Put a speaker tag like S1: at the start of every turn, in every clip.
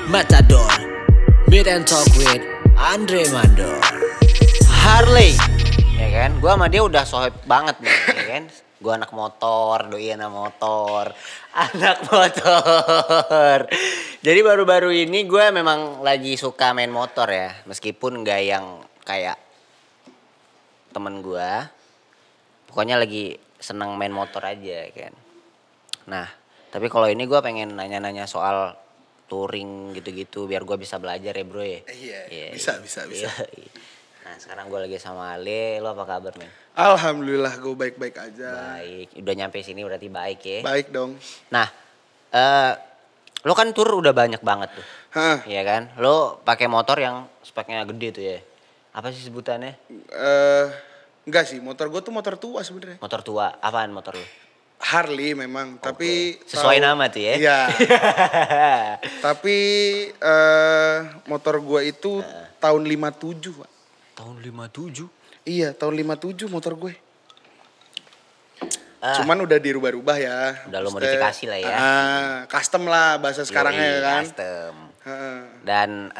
S1: Matador, Meet and Talk with Andre Mandor.
S2: Harley, ya kan? Gua sama dia udah sohib banget nih, ya kan? Gua anak motor, doi anak motor, anak motor. Jadi baru-baru ini gue memang lagi suka main motor ya, meskipun nggak yang kayak temen gue. Pokoknya lagi seneng main motor aja, kan? Nah, tapi kalau ini gue pengen nanya-nanya soal touring gitu-gitu biar gue bisa belajar ya bro ya.
S3: Iya, bisa.
S2: Nah sekarang gue lagi sama Ale, lo apa kabar men?
S3: Alhamdulillah gue baik-baik aja.
S2: Baik, udah nyampe sini berarti baik ya.
S3: Baik dong.
S2: Nah, lo kan tour udah banyak banget tuh, iya kan? Lo pakai motor yang speknya gede tuh ya. Apa sih sebutannya?
S3: Enggak sih, motor gue tuh motor tua sebenarnya.
S2: Motor tua, apaan motor lo?
S3: Harley memang, tapi
S2: sesuai nama tuh ya.
S3: Iya. Tapi motor gue itu tahun 57, Pak.
S2: Tahun 57?
S3: Iya, tahun 57 motor gue. Cuman udah dirubah-rubah ya.
S2: Udah lo modifikasi lah ya.
S3: Custom lah bahasa sekarangnya kan.
S2: Custom. Dan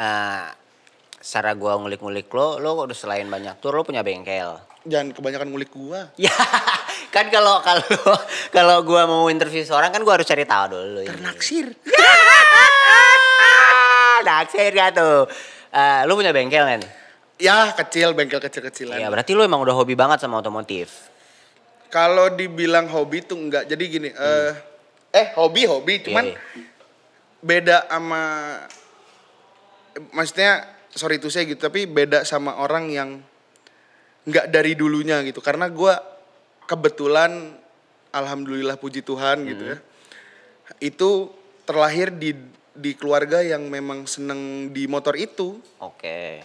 S2: secara gue ngulik-ngulik lo udah selain banyak tour lo punya bengkel.
S3: Jangan kebanyakan ngulik gua.
S2: Ya, kan kalau gua mau interview seorang kan gua harus cari tahu dulu.
S3: Ternaksir.
S2: Naksir ya tuh. Lu punya bengkel kan?
S3: Ya, kecil, bengkel kecil-kecilan.
S2: Ya, berarti lu emang udah hobi banget sama otomotif.
S3: Kalau dibilang hobi tuh enggak. Jadi gini, hobi, cuman beda sama, maksudnya sorry to say gitu, tapi beda sama orang yang nggak dari dulunya gitu, karena gue kebetulan alhamdulillah puji Tuhan gitu ya, itu terlahir di keluarga yang memang seneng di motor itu.
S2: Oke.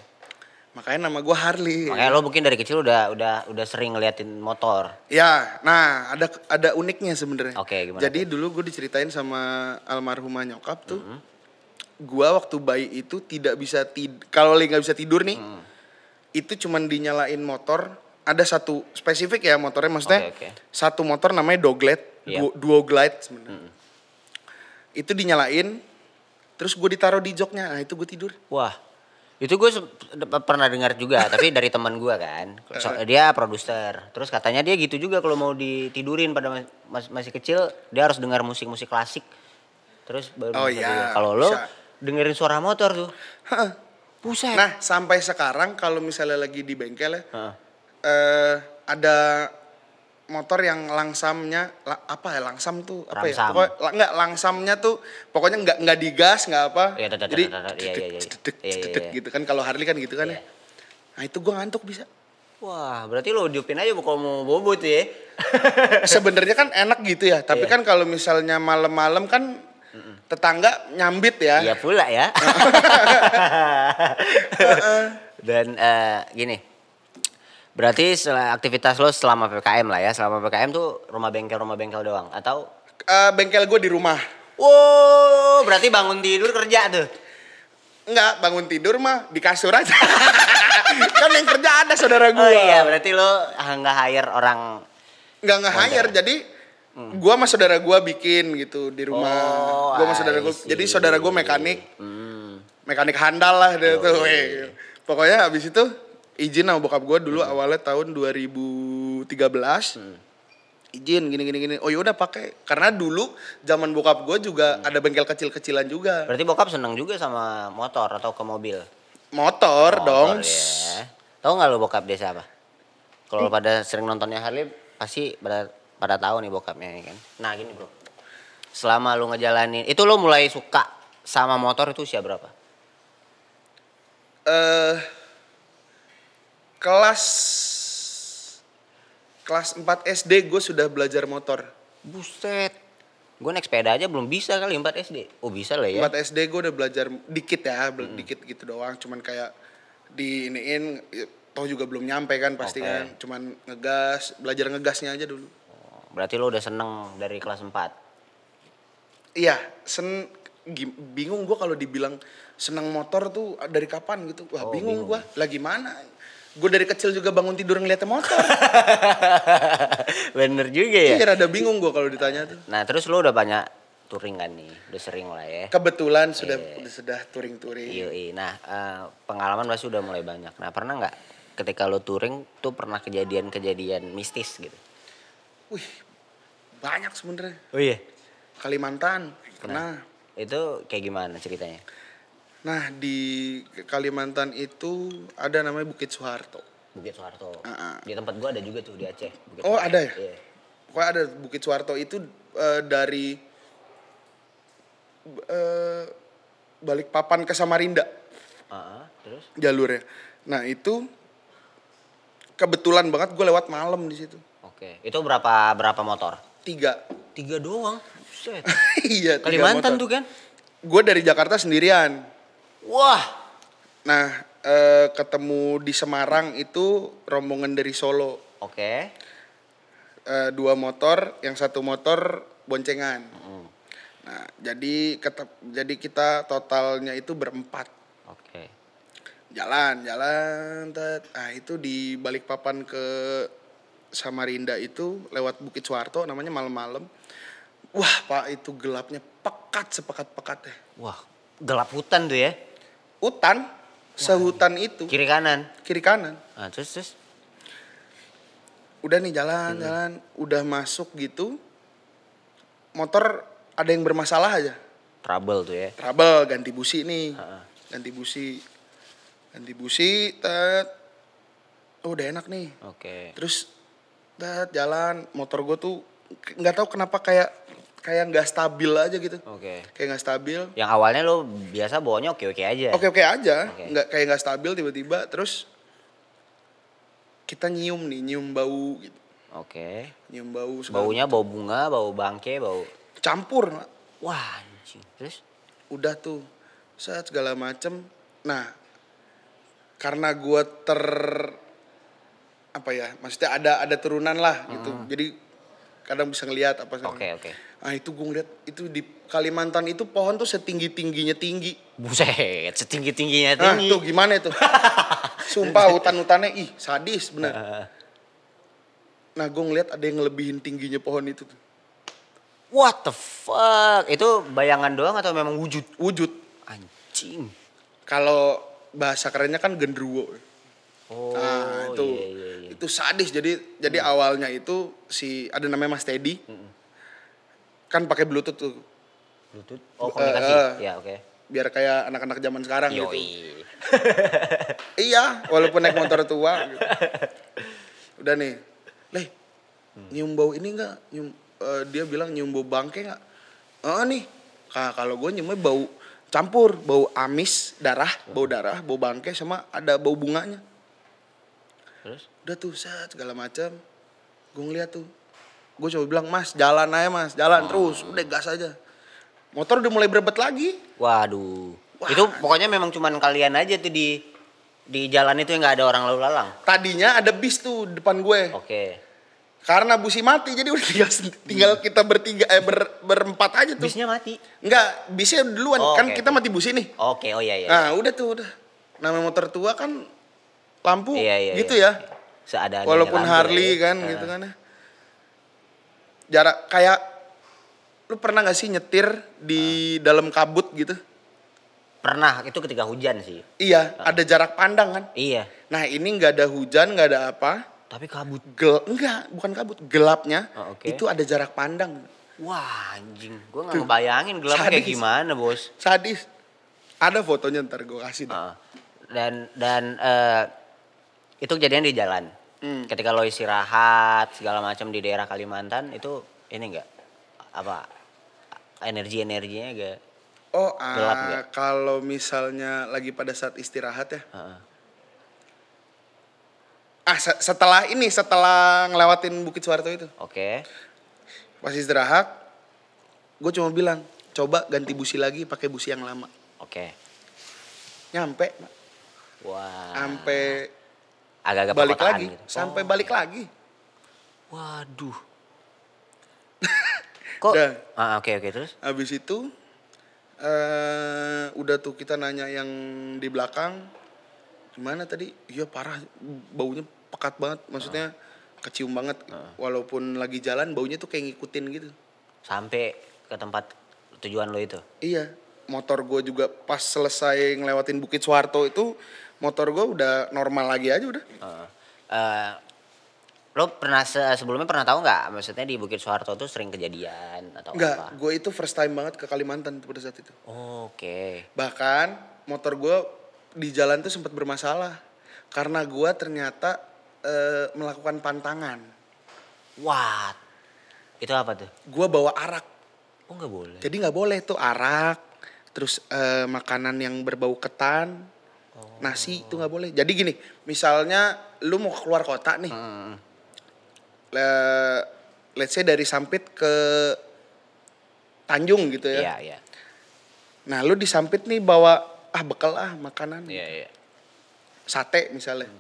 S3: Makanya nama gue Harley.
S2: Makanya lo mungkin dari kecil udah sering ngeliatin motor.
S3: Ya, nah ada uniknya sebenarnya.
S2: Oke, gimana?
S3: Jadi dulu gue diceritain sama almarhumah nyokap tuh, gue waktu bayi itu tidak bisa kalau lagi nggak bisa tidur nih. Itu cuman dinyalain motor, ada satu spesifik ya motornya, maksudnya satu motor namanya Doglet, Duoglide sebenarnya. Itu dinyalain, terus gue ditaruh di joknya, nah itu gue tidur.
S2: Wah, itu gue pernah dengar juga, tapi dari teman gue kan, dia produser, terus katanya dia gitu juga kalau mau ditidurin pada masih kecil, dia harus dengar musik klasik, terus baru kalau lo dengerin suara motor tuh. Buset.
S3: Nah sampai sekarang kalau misalnya lagi di bengkel ya, ada motor yang langsamnya langsam tuh apa ya? Pokoknya enggak langsamnya tuh pokoknya enggak digas enggak apa. Jadi dedek gitu kan, kalau Harley kan gitu kan ya. Nah itu gue ngantuk bisa.
S2: Wah, berarti lo hidupin aja kalau mau bobo tuh ya.
S3: Sebenarnya kan enak gitu ya, tapi kan kalau misalnya malam-malam kan tetangga nyambit ya.
S2: Iya pula ya. Dan gini, berarti aktivitas lo selama PPKM lah ya. Selama PPKM tuh rumah bengkel doang atau?
S3: Bengkel gue di rumah.
S2: Wow, berarti bangun tidur kerja tuh?
S3: Enggak, bangun tidur mah di kasur aja. Kan yang kerja ada saudara gue.
S2: Oh iya, berarti lo nggak hire orang?
S3: Nggak hire, jadi gua sama saudara gua bikin gitu di rumah. Gua sama saudara gua. Jadi saudara gua mekanik. Mekanik handal lah dia tuh. Pokoknya habis itu izin sama bokap gua dulu awalnya tahun 2013. Izin gini. Oh yaudah pakai. Karena dulu zaman bokap gua juga ada bengkel kecil-kecilan juga.
S2: Berarti bokap seneng juga sama motor atau ke mobil?
S3: Motor dong.
S2: Ya. Tahu nggak lo bokap dia siapa? Kalau pada sering nontonnya Harley pasti pada tahu nih bokapnya kan. Nah gini bro, selama lu ngejalanin itu lo mulai suka sama motor itu usia berapa?
S3: Kelas 4 SD gue sudah belajar motor.
S2: Buset, gue naik sepeda aja belum bisa kali 4 SD. Oh bisa lah ya.
S3: 4 SD gue udah belajar dikit ya, dikit gitu doang. Cuman kayak diiniin, toh juga belum nyampe kan pasti kan. Cuman belajar ngegasnya aja dulu.
S2: Berarti lo udah seneng dari kelas 4?
S3: Iya, bingung gue kalau dibilang seneng motor tuh dari kapan gitu. Wah bingung gue, lagi mana? Gue dari kecil juga bangun tidur ngeliat motor.
S2: Bener juga ya.
S3: Iya rada bingung gue kalau ditanya tuh.
S2: Nah terus lo udah banyak touring kan nih, udah sering lah ya.
S3: Kebetulan sudah touring-touring.
S2: Iya. Nah, pengalaman pasti udah mulai banyak. Nah, pernah nggak ketika lo touring tuh pernah kejadian-kejadian mistis gitu?
S3: Wih, banyak sebenarnya.
S2: Oh iya.
S3: Kalimantan pernah.
S2: Itu kayak gimana ceritanya?
S3: Nah, di Kalimantan itu ada namanya Bukit Soeharto.
S2: Bukit Soeharto. Di tempat gua ada juga tuh di Aceh. Bukit
S3: Oh,
S2: Soeharto.
S3: ada ya?
S2: Iya.
S3: Pokoknya ada Bukit Soeharto itu dari Balikpapan ke Samarinda.
S2: Terus?
S3: Jalurnya. Nah, itu kebetulan banget gue lewat malam di situ.
S2: Oke. Itu berapa motor?
S3: 3.
S2: 3 doang. Buset.
S3: Iya, 3
S2: Kalimantan
S3: motor.
S2: tuh kan?
S3: Gue dari Jakarta sendirian.
S2: Wah.
S3: Nah, ketemu di Semarang itu rombongan dari Solo.
S2: Oke.
S3: 2 motor, yang 1 motor boncengan. Nah, jadi kita totalnya itu berempat.
S2: Oke.
S3: Jalan. Nah, itu di Balikpapan ke Samarinda itu lewat Bukit Soeharto namanya malam-malam. Wah, Pak, itu gelapnya pekat sepekat-pekatnya.
S2: Wah, gelap hutan tuh ya?
S3: Hutan, sehutan itu.
S2: Kiri kanan.
S3: Nah,
S2: Terus.
S3: udah nih jalan, udah masuk gitu. Motor ada yang bermasalah aja.
S2: Trouble tuh ya?
S3: Trouble, ganti busi nih. Ganti busi, oh udah enak nih.
S2: Oke.
S3: Terus jalan, motor gue tuh nggak tahu kenapa kayak nggak stabil aja gitu.
S2: Oke.
S3: Kayak nggak stabil.
S2: Yang awalnya lo biasa bawanya oke-oke aja?
S3: Oke aja,
S2: Oke.
S3: nggak stabil tiba-tiba. Terus kita nyium bau gitu.
S2: Oke.
S3: Nyium bau. Segala
S2: Baunya bau bunga, bau bangke, bau...
S3: campur.
S2: Wah anjing. Terus?
S3: Udah tuh, segala macem. Nah, karena gue maksudnya ada turunan lah gitu. Jadi kadang bisa ngelihat apa sih.
S2: Oke.
S3: Nah, itu gue ngeliat itu di Kalimantan itu pohon tuh setinggi-tingginya tinggi.
S2: Buset, setinggi-tingginya
S3: Nah,
S2: tinggi.
S3: tuh gimana itu? Sumpah hutan-hutannya sadis bener. Nah, gue ngeliat ada yang ngelebihin tingginya pohon itu tuh.
S2: What the fuck? Itu bayangan doang atau memang wujud?
S3: Wujud.
S2: Anjing.
S3: Kalau bahasa kerennya kan gendruwo.
S2: Oh,
S3: Nah, itu
S2: iya.
S3: itu sadis. Jadi awalnya itu ada namanya Mas Teddy. Kan pakai Bluetooth tuh.
S2: Bluetooth? Oh, komunikasi. Ya, oke.
S3: Biar kayak anak-anak zaman sekarang gitu.
S2: Yoi.
S3: Iya, walaupun naik motor tua gitu. Udah nih. Leh, nyium bau ini enggak? Dia bilang nyium bau bangke enggak? Nih. Kalau gue nyiumnya bau campur, bau amis, bau darah, bau bangke sama ada bau bunganya.
S2: Terus?
S3: Udah tuh segala macam. Gue ngeliat tuh. Gue coba bilang, "Mas, jalan aja, Mas. Jalan terus. Udah gas aja." Motor udah mulai berebet lagi.
S2: Waduh.
S3: Wah.
S2: Itu pokoknya memang cuman kalian aja tuh di jalan itu yang nggak ada orang lalu lalang.
S3: Tadinya ada bis tuh depan gue.
S2: Oke.
S3: Karena busi mati jadi udah tinggal kita bertiga berempat aja tuh.
S2: Bisnya mati.
S3: Enggak, bisnya duluan.
S2: Oh,
S3: Kan
S2: oke,
S3: kita
S2: oke.
S3: mati busi nih.
S2: Oke, oh iya.
S3: Nah, udah tuh. Namanya motor tua kan lampu
S2: Iya.
S3: gitu ya.
S2: Seadanya.
S3: Walaupun
S2: lampu
S3: Harley
S2: ya.
S3: kan gitu kan ya. Jarak kayak lu pernah gak sih nyetir di dalam kabut gitu?
S2: Pernah, itu ketika hujan sih.
S3: Iya, ada jarak pandang kan.
S2: Iya.
S3: Nah, ini nggak ada hujan, nggak ada apa.
S2: Tapi kabut.
S3: Enggak, bukan kabut. Gelapnya
S2: Oh, oke.
S3: itu ada jarak pandang.
S2: Wah anjing, gue gak ngebayangin gelapnya kayak
S3: Sadis.
S2: gimana bos.
S3: Sadis. Ada fotonya ntar gue kasih deh.
S2: Dan itu kejadian di jalan. Ketika lo istirahat segala macam di daerah Kalimantan itu ini enggak apa energinya agak
S3: Oh,
S2: gelap nggak?
S3: kalau misalnya lagi pada saat istirahat ya. Setelah ngelewatin Bukit Soeharto itu.
S2: Oke.
S3: Pas istirahat, gue cuma bilang, coba ganti busi lagi pakai busi yang lama.
S2: Oke.
S3: Nyampe,
S2: Wah.
S3: sampai
S2: Agak-agak
S3: balik
S2: perkotaan
S3: lagi,
S2: gitu.
S3: sampai balik lagi.
S2: Waduh. Kok?
S3: Udah.
S2: Oke terus?
S3: Habis itu, udah tuh kita nanya yang di belakang, gimana tadi? Iya parah, baunya pekat banget, maksudnya kecium banget. Walaupun lagi jalan, baunya tuh kayak ngikutin gitu.
S2: Sampai ke tempat tujuan lo itu.
S3: Iya, motor gue juga pas selesai ngelewatin Bukit Soeharto itu motor gue udah normal lagi aja udah.
S2: Lo pernah sebelumnya pernah tahu nggak? Maksudnya di Bukit Soeharto tuh sering kejadian atau
S3: Enggak,
S2: apa?
S3: gue itu first time banget ke Kalimantan pada saat itu.
S2: Oke.
S3: Bahkan motor gue di jalan tuh sempat bermasalah karena gue ternyata melakukan pantangan.
S2: Wah, itu apa tuh?
S3: Gue bawa arak,
S2: Oh nggak boleh.
S3: jadi nggak boleh tuh arak, terus makanan yang berbau ketan, nasi itu nggak boleh. Jadi gini, misalnya lu mau keluar kota nih, let's say dari Sampit ke Tanjung gitu ya.
S2: Iya, iya.
S3: Nah lu di Sampit nih bawa bekal makanan,
S2: Iya, iya.
S3: sate misalnya.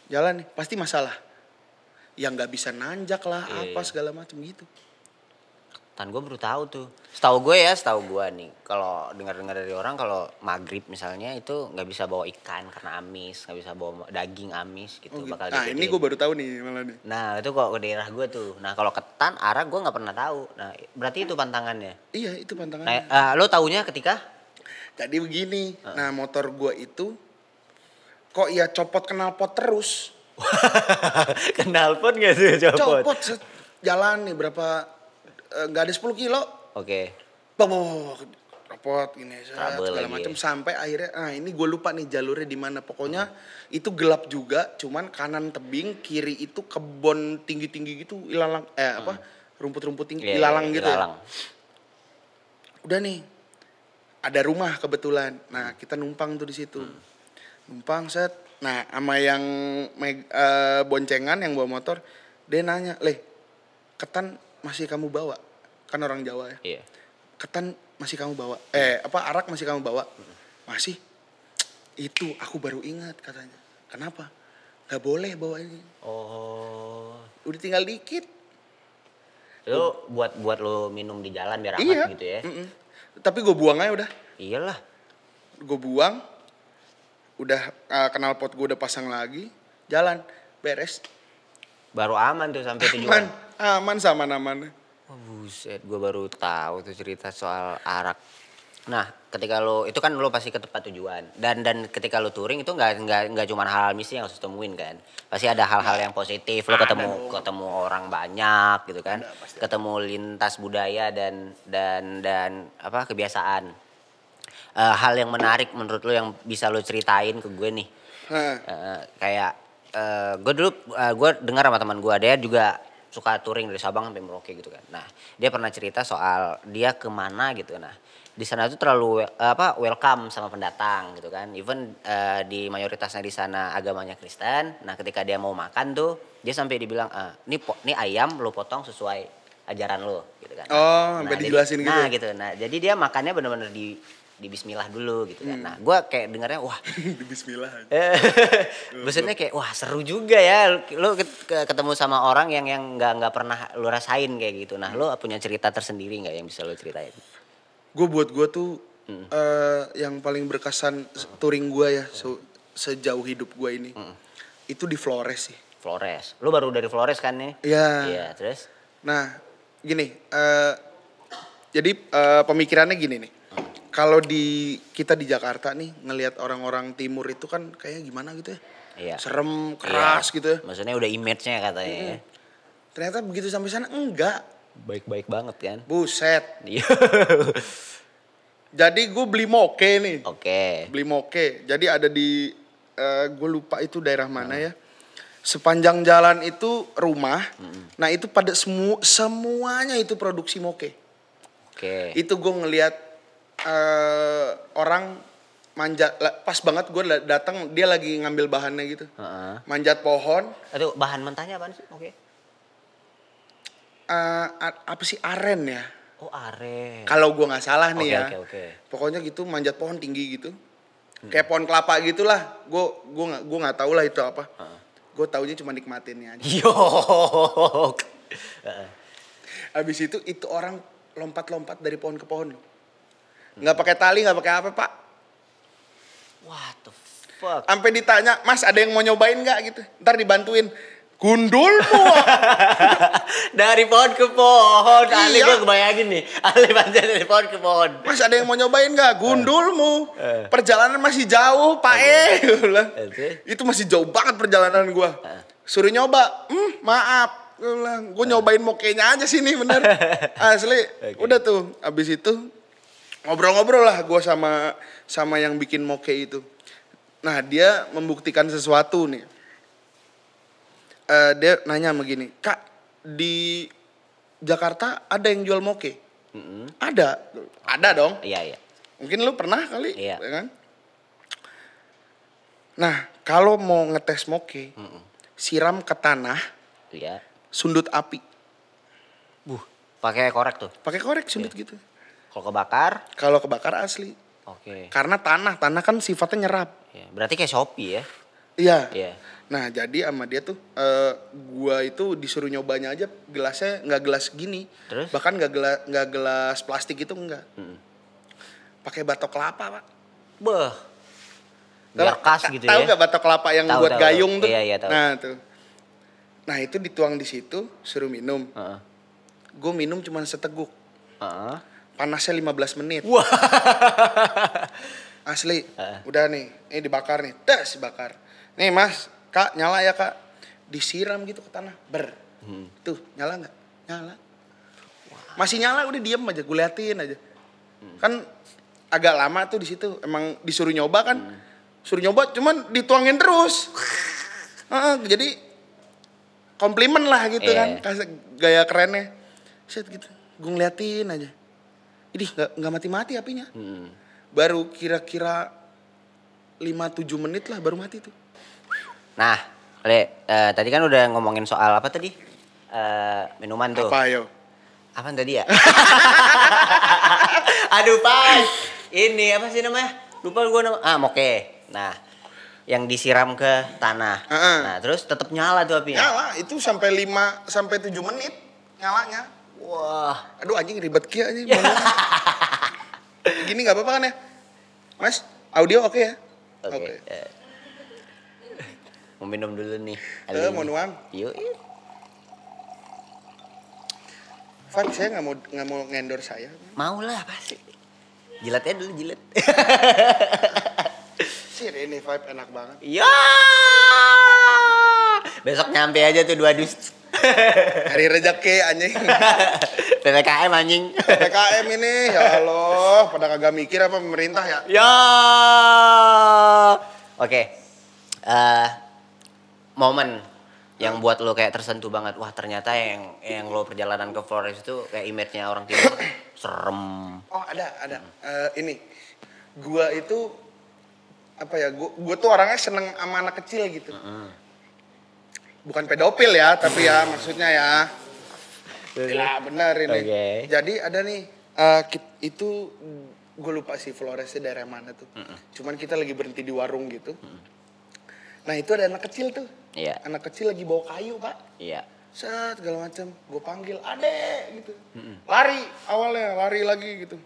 S3: Jalan nih pasti masalah. Yang nggak bisa nanjak lah,
S2: Iya,
S3: apa
S2: iya.
S3: segala macam gitu.
S2: Tan gue baru tahu tuh. Setahu gue nih, kalau dengar-dengar dari orang kalau maghrib misalnya itu nggak bisa bawa ikan karena amis, nggak bisa bawa daging amis gitu,
S3: Oh, gitu.
S2: bakal
S3: Nah ini
S2: digituin.
S3: gue baru tahu nih malah nih.
S2: Nah itu kok ke daerah gue tuh. Nah kalau ketan, arak gue nggak pernah tahu. Nah berarti itu pantangannya.
S3: Iya itu
S2: Nah,
S3: pantangannya.
S2: lo taunya ketika?
S3: Jadi begini, nah motor gue itu kok ya copot knalpot terus.
S2: Knalpot nggak sih copot?
S3: Copot jalan nih berapa, nggak ada 10 kilo.
S2: Oke.
S3: Copot ini
S2: Trouble
S3: segala
S2: lagi
S3: macam
S2: ya.
S3: sampai akhirnya, nah ini gue lupa nih jalurnya di mana. Pokoknya itu gelap juga, cuman kanan tebing, kiri itu kebon tinggi-tinggi gitu, ilalang rumput-rumput tinggi,
S2: Iya,
S3: ilalang
S2: iya,
S3: gitu
S2: ilalang.
S3: ya. Udah nih, ada rumah kebetulan. Nah kita numpang tuh di situ, numpang set. Nah sama yang boncengan yang bawa motor, dia nanya, "Leh, ketan masih kamu bawa?" Kan orang Jawa ya.
S2: Iya.
S3: "Ketan masih kamu bawa? Arak masih kamu bawa?" "Masih." "Itu aku baru ingat," katanya. "Kenapa?" "Gak boleh bawa ini.
S2: Oh.
S3: Udah tinggal dikit."
S2: Itu buat lo minum di jalan biar aman
S3: Iya.
S2: gitu ya.
S3: Tapi gue buang aja udah.
S2: Iyalah.
S3: Gue buang. Udah knalpot gue udah pasang lagi. Jalan. Beres.
S2: Baru aman tuh sampai tujuan.
S3: Aman sama namanya.
S2: Oh, buset, gue baru tahu tuh cerita soal arak. Nah, ketika lo itu kan lo pasti ke tempat tujuan dan ketika lo touring itu nggak cuma hal-hal misi yang harus temuin kan. Pasti ada hal-hal yang positif. Lo ketemu orang banyak gitu kan. Ketemu lintas budaya dan apa kebiasaan. Hal yang menarik menurut lo yang bisa lo ceritain ke gue nih. Kayak gue dulu gue dengar sama teman gue, dia juga suka touring dari Sabang sampai Merauke gitu kan. Nah dia pernah cerita soal dia kemana gitu. Nah di sana tuh terlalu welcome sama pendatang gitu kan. Even di mayoritasnya di sana agamanya Kristen. Nah ketika dia mau makan tuh dia sampai dibilang ini ayam lo potong sesuai ajaran lo gitu kan.
S3: Oh, sampai dijelasin gitu.
S2: Nah gitu. Nah jadi dia makannya benar-benar di bismillah dulu gitu kan. Nah gue kayak dengarnya wah
S3: Bismillah.
S2: maksudnya kayak wah seru juga ya lo ketemu sama orang yang nggak pernah lo rasain kayak gitu. Nah lo punya cerita tersendiri nggak yang bisa lo ceritain?
S3: Buat gue tuh yang paling berkesan touring gue ya sejauh hidup gue ini. Itu di Flores sih.
S2: Flores. Lo baru dari Flores kan nih?
S3: Iya.
S2: Iya terus?
S3: Nah gini, jadi pemikirannya gini nih. Kalau kita di Jakarta nih ngelihat orang-orang timur itu kan kayak gimana gitu ya.
S2: Iya.
S3: Serem, keras gitu ya.
S2: Maksudnya udah image-nya katanya ya.
S3: Ternyata begitu sampai sana enggak.
S2: Baik-baik banget kan?
S3: Buset.
S2: Iya.
S3: Jadi gue beli moke nih.
S2: Oke.
S3: Beli moke. Jadi ada di gue lupa itu daerah mana ya. Sepanjang jalan itu rumah. Nah itu pada semuanya itu produksi moke.
S2: Oke.
S3: Itu gue ngelihat orang manjat, pas banget gue datang dia lagi ngambil bahannya gitu. Manjat pohon.
S2: Itu bahan mentahnya apaan sih? Oke.
S3: Apa sih, aren ya?
S2: Oh aren.
S3: Kalau gue nggak salah nih ya.
S2: Oke.
S3: Pokoknya gitu manjat pohon tinggi gitu. Kayak pohon kelapa gitulah. Gue nggak tahu lah itu apa. Gue taunya cuma nikmatinnya aja.
S2: Yo.
S3: Abis itu orang lompat-lompat dari pohon ke pohon. Nggak pakai tali, nggak pakai apa pak.
S2: What the fuck?
S3: Sampai ditanya, "Mas ada yang mau nyobain nggak?" gitu. Ntar dibantuin. Gundulmu.
S2: Dari pohon ke pohon. Ali
S3: Iya.
S2: gue kebayangin nih. Ali panjat dari pohon ke pohon.
S3: Mas ada yang mau nyobain gak? Gundulmu. Perjalanan masih jauh, Pak Gue bilang. Itu masih jauh banget perjalanan gue. Suruh nyoba. Maaf. Gue bilang, gue nyobain mokenya aja sini bener. Asli. Udah tuh. Abis itu ngobrol-ngobrol lah gue sama yang bikin moke itu. Nah dia membuktikan sesuatu nih. Dia nanya begini, Kak di Jakarta ada yang jual moke? Ada dong.
S2: Iya.
S3: Mungkin lu pernah kali,
S2: Iya.
S3: ya kan? Nah kalau mau ngetes moke, siram ke tanah,
S2: Iya.
S3: sundut api,
S2: Pakai korek tuh.
S3: pakai korek sundut gitu.
S2: Kalau kebakar,
S3: Kalau kebakar asli,
S2: oke.
S3: karena tanah kan sifatnya nyerap.
S2: Ya, berarti kayak Shopee ya.
S3: Iya.
S2: Iya.
S3: Nah jadi sama dia tuh gua itu disuruh nyobanya aja gelasnya nggak gelas gini.
S2: Terus?
S3: Bahkan nggak gelas plastik itu enggak. Pakai batok kelapa, Pak.
S2: Beuh. Biar khas gitu
S3: Tahu
S2: ya.
S3: nggak batok kelapa yang
S2: Tahu,
S3: buat
S2: tahu,
S3: gayung
S2: tahu.
S3: tuh?
S2: Iya, tahu.
S3: Nah tuh. Nah itu dituang di situ, suruh minum.
S2: Heeh.
S3: Gue minum cuma seteguk.
S2: Heeh.
S3: Panasnya 15 menit.
S2: Wah.
S3: Asli. Udah nih, ini dibakar nih. Das dibakar. Nih Mas, Kak nyala ya Kak. Disiram gitu ke tanah. Tuh nyala nggak? Nyala. Masih nyala udah diem aja, gue liatin aja. Kan agak lama tuh di situ. Emang disuruh nyoba kan. Suruh nyoba
S2: Iya.
S3: cuman dituangin terus. Jadi komplimen lah gitu kan. Kasih gaya kerennya. Set gitu. Gue ngeliatin aja. Idih nggak mati-mati apinya. Baru kira-kira 5-7 menit lah baru mati tuh.
S2: Nah, Le, tadi kan udah ngomongin soal apa tadi? Minuman tuh.
S3: Apa yo?
S2: Apaan tadi ya? Aduh, Pak. Ini apa sih namanya? Lupa gue nama. Moke. Nah, yang disiram ke tanah. Nah, terus tetap nyala tuh apinya.
S3: Nyala itu sampai 5-7 menit nyalanya.
S2: Wah.
S3: Aduh anjing ribet kia aja. Gini nggak apa-apa kan ya? Mas, audio oke ya?
S2: Oke. Mau minum dulu nih.
S3: Mau nuang.
S2: Yuk.
S3: Van, saya nggak mau ngendor saya.
S2: Mau lah pasti. Jilatnya dulu jilat.
S3: Sih ini vibe enak banget.
S2: Ya. Besok nyampe aja tuh 2 dus.
S3: Hari rezeki anjing.
S2: PPKM anjing.
S3: PPKM ini ya Allah, pada kagak mikir apa pemerintah ya?
S2: Ya. Oke. Momen yang buat lo kayak tersentuh banget. Wah, ternyata yang lo perjalanan ke Flores itu kayak image-nya orang timur serem.
S3: Oh, ada. Ini gua itu apa ya? Gua tuh orangnya seneng sama anak kecil gitu. Bukan pedofil ya, tapi ya maksudnya ya. Ya benar ini.
S2: Okay.
S3: Jadi ada nih itu gue lupa sih Floresnya daerah mana tuh. Cuman kita lagi berhenti di warung gitu. Nah itu ada anak kecil tuh.
S2: Iya.
S3: Anak kecil lagi bawa kayu Pak.
S2: Iya.
S3: Set segala macam. Gue panggil adek gitu. Lari awalnya lari lagi gitu.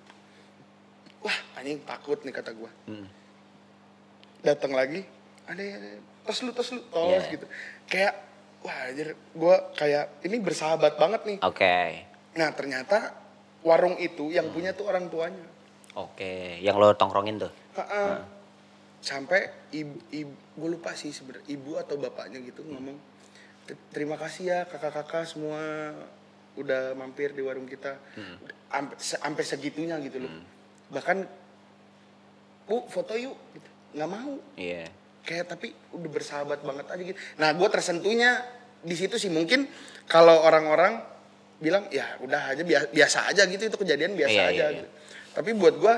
S3: Wah anjing takut nih kata gue. Datang lagi. Adek tos lu tos gitu. Kayak wah anjir gue kayak ini bersahabat banget nih.
S2: Oke.
S3: Nah ternyata warung itu yang punya tuh orang tuanya.
S2: Oke, yang lo tongkrongin tuh.
S3: Sampai gue lupa sih sebenarnya ibu atau bapaknya gitu ngomong terima kasih ya kakak-kakak semua udah mampir di warung kita. Sampai segitunya gitu loh. Bahkan bu foto yuk gitu. Nggak mau.
S2: Iya.
S3: Kayak tapi udah bersahabat banget aja gitu. Nah gue tersentuhnya di situ sih mungkin kalau orang-orang bilang ya udah aja biasa aja gitu itu kejadian biasa aja.
S2: Iya.
S3: Gitu. Tapi buat gue